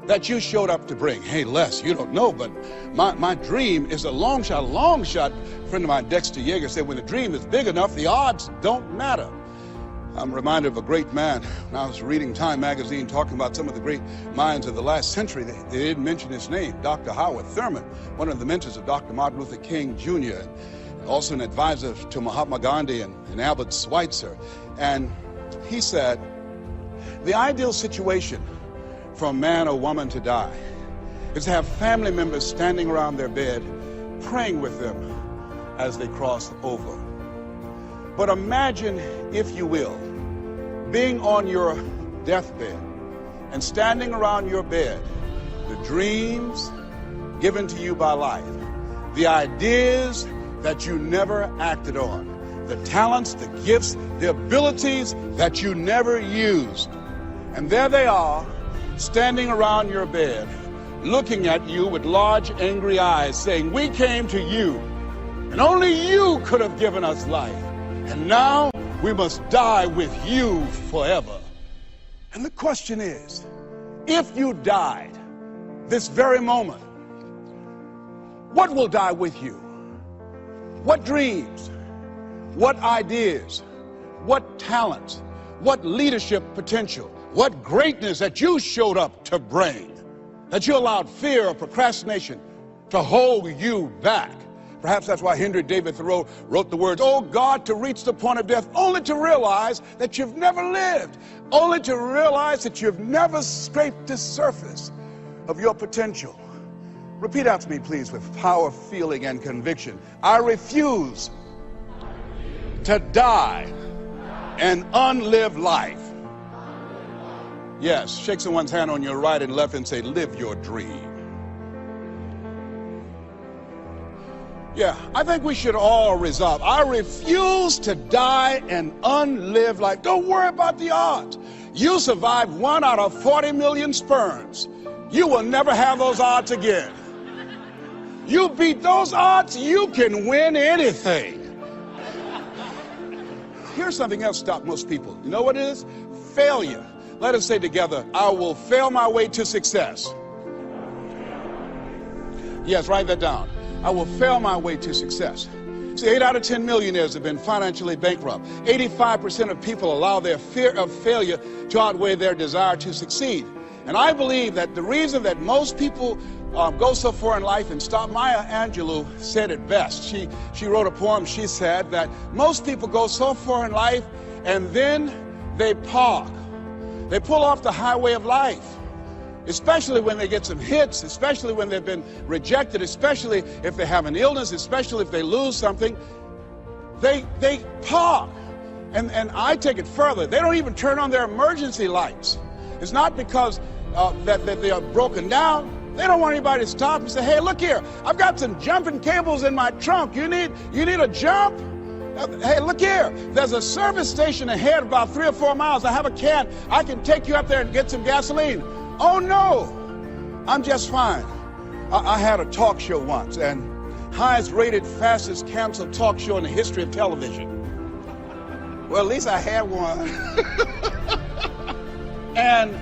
that you showed up to bring? Hey, Les, you don't know, but my dream is a long shot. A friend of mine, Dexter Yeager, said when the dream is big enough, the odds don't matter. I'm reminded of a great man when I was reading Time magazine talking about some of the great minds of the last century. They didn't mention his name, Dr. Howard Thurman, one of the mentors of Dr. Martin Luther King Jr., and also an advisor to Mahatma Gandhi and Albert Schweitzer. And he said, the ideal situation for a man or woman to die is to have family members standing around their bed praying with them as they cross over. But imagine, if you will, being on your deathbed and standing around your bed, the dreams given to you by life, the ideas that you never acted on, the talents, the gifts, the abilities that you never used. And there they are, standing around your bed, looking at you with large, angry eyes, saying, "We came to you, and only you could have given us life. And now we must die with you forever." And the question is, if you died this very moment, what will die with you? What dreams, what ideas, what talents, what leadership potential, what greatness that you showed up to bring, that you allowed fear or procrastination to hold you back? Perhaps that's why Henry David Thoreau wrote the words, "Oh God, to reach the point of death, only to realize that you've never lived, only to realize that you've never scraped the surface of your potential." Repeat after me, please, with power, feeling, and conviction. I refuse to die an unlived life. Yes, shake someone's hand on your right and left and say, "Live your dream." Yeah, I think we should all resolve. I refuse to die an unlived life. Don't worry about the odds. You survived 1 out of 40 million sperms. You will never have those odds again. You beat those odds, you can win anything. Here's something else that stops most people. You know what it is? Failure. Let us say together, "I will fail my way to success." Yes, write that down. I will fail my way to success. See, 8 out of 10 millionaires have been financially bankrupt. 85% of people allow their fear of failure to outweigh their desire to succeed. And I believe that the reason that most people go so far in life, and Maya Angelou said it best. She wrote a poem. She said that most people go so far in life and then they park. They pull off the highway of life. Especially when they get some hits, especially when they've been rejected, especially if they have an illness, especially if they lose something, they park. And I take it further. They don't even turn on their emergency lights. It's not because that they are broken down. They don't want anybody to stop and say, "Hey, look here, I've got some jumping cables in my trunk. You need a jump? Hey, look here, there's a service station ahead about 3 or 4 miles. I have a can. I can take you up there and get some gasoline." "Oh no, I'm just fine." I had a talk show once, and highest rated, fastest canceled talk show in the history of television. Well, at least I had one. and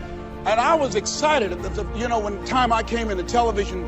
I was excited. You know, when time I came into television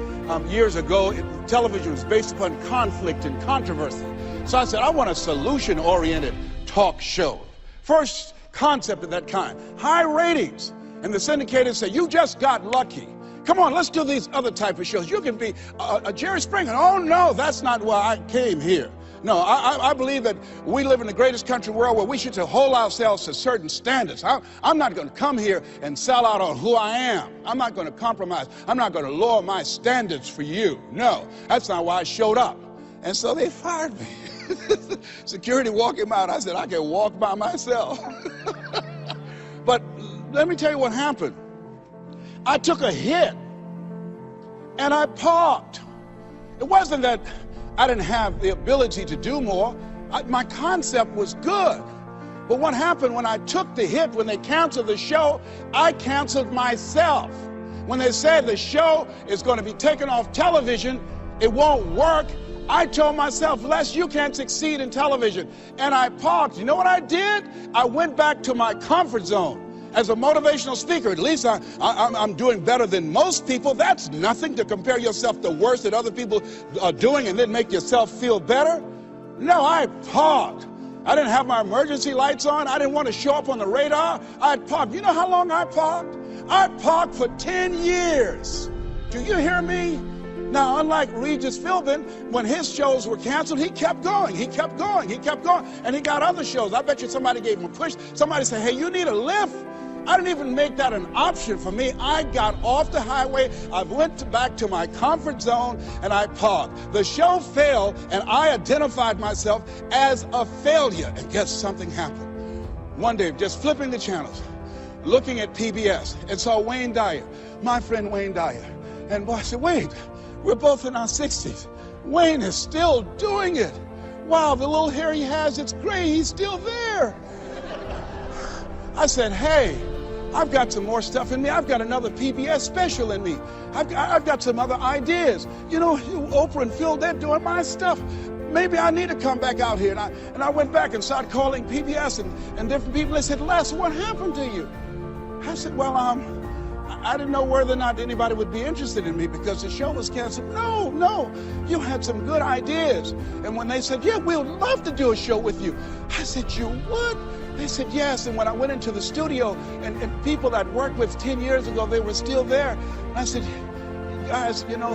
years ago, television was based upon conflict and controversy. So I said, I want a solution-oriented talk show. First concept of that kind. High ratings. And the syndicators say, you just got lucky. Come on, let's do these other type of shows. You can be a Jerry Springer. Oh, no, that's not why I came here. No, I believe that we live in the greatest country in the world where we should hold ourselves to certain standards. I'm not going to come here and sell out on who I am. I'm not going to compromise. I'm not going to lower my standards for you. No, that's not why I showed up. And so they fired me. Security walked him out. I said, I can walk by myself. But let me tell you what happened. I took a hit and I parked. It wasn't that I didn't have the ability to do more. My concept was good. But what happened when I took the hit, when they canceled the show, I canceled myself. When they said the show is going to be taken off television, it won't work, I told myself, Les, you can't succeed in television. And I parked. You know what I did? I went back to my comfort zone. As a motivational speaker, at least I'm doing better than most people. That's nothing to compare yourself to worse that other people are doing and then make yourself feel better. No, I parked. I didn't have my emergency lights on. I didn't want to show up on the radar. I parked. You know how long I parked? I parked for 10 years. Do you hear me? Now, unlike Regis Philbin, when his shows were canceled, he kept going. He kept going. He kept going. And he got other shows. I bet you somebody gave him a push. Somebody said, hey, you need a lift. I didn't even make that an option for me. I got off the highway, I went back to my comfort zone, and I parked. The show failed, and I identified myself as a failure. And guess something happened. One day, just flipping the channels, looking at PBS, and saw Wayne Dyer, my friend Wayne Dyer. And boy, I said, Wayne, we're both in our 60s. Wayne is still doing it. Wow, the little hair he has, it's gray, he's still there. I said, hey, I've got some more stuff in me. I've got another PBS special in me. I've got some other ideas. You know, Oprah and Phil, they're doing my stuff. Maybe I need to come back out here. And I went back and started calling PBS and different people. They said, Les, what happened to you? I said, well, I didn't know whether or not anybody would be interested in me because the show was canceled. No, you had some good ideas. And when they said, yeah, we'd love to do a show with you, I said, you would? They said, yes. And when I went into the studio and people I'd worked with 10 years ago, they were still there. And I said, guys, you know,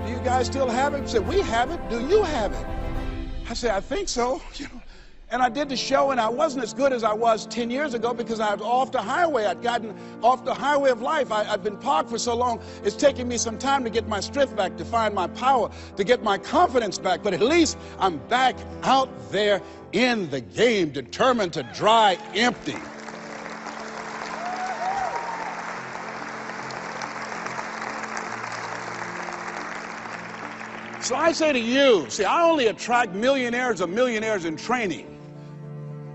do you guys still have it? They said, we have it. Do you have it? I said, I think so. You know, and I did the show, and I wasn't as good as I was 10 years ago because I was off the highway. I'd gotten off the highway of life. I'd been parked for so long. It's taken me some time to get my strength back, to find my power, to get my confidence back. But at least I'm back out there in the game, determined to dry empty. So I say to you, see, I only attract millionaires or millionaires in training.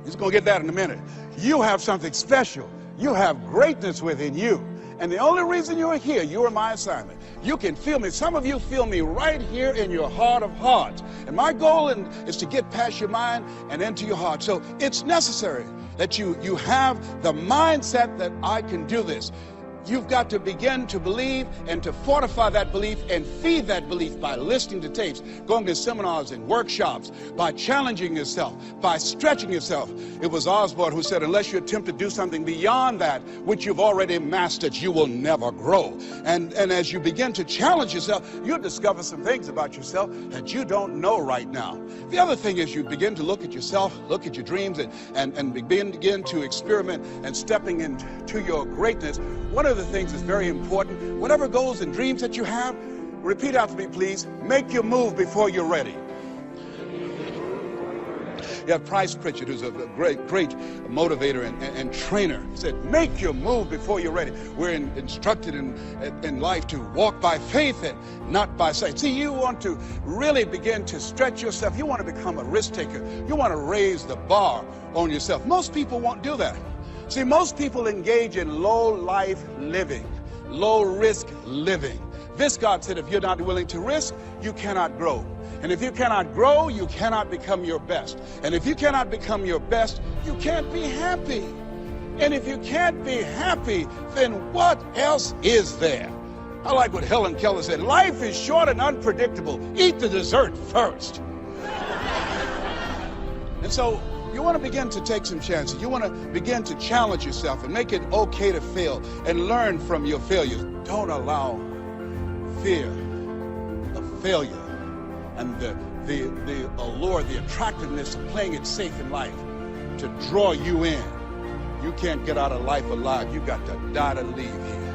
He's going to get that in a minute. You have something special. You have greatness within you. And the only reason you're here, you are my assignment. You can feel me. Some of you feel me right here in your heart of hearts. And my goal is to get past your mind and into your heart. So it's necessary that you have the mindset that I can do this. You've got to begin to believe and to fortify that belief and feed that belief by listening to tapes, going to seminars and workshops, by challenging yourself, by stretching yourself. It was Osborne who said, unless you attempt to do something beyond that which you've already mastered, you will never grow. And as you begin to challenge yourself, you'll discover some things about yourself that you don't know right now. The other thing is you begin to look at yourself, look at your dreams, and begin to experiment and stepping into your greatness. One of the things that's very important, whatever goals and dreams that you have, repeat after me, please. Make your move before you're ready. You have Price Pritchett, who's a great motivator and trainer. He said, make your move before you're ready. We're instructed in life to walk by faith and not by sight. See, you want to really begin to stretch yourself. You want to become a risk taker. You want to raise the bar on yourself. Most people won't do that. See, most people engage in low-life living, low-risk living. This God said, if you're not willing to risk, you cannot grow. And if you cannot grow, you cannot become your best. And if you cannot become your best, you can't be happy. And if you can't be happy, then what else is there? I like what Helen Keller said. Life is short and unpredictable. Eat the dessert first. And so you want to begin to take some chances. You want to begin to challenge yourself and make it okay to fail and learn from your failures. Don't allow fear of failure and the allure, the attractiveness of playing it safe in life to draw you in. You can't get out of life alive. You got to die to leave here.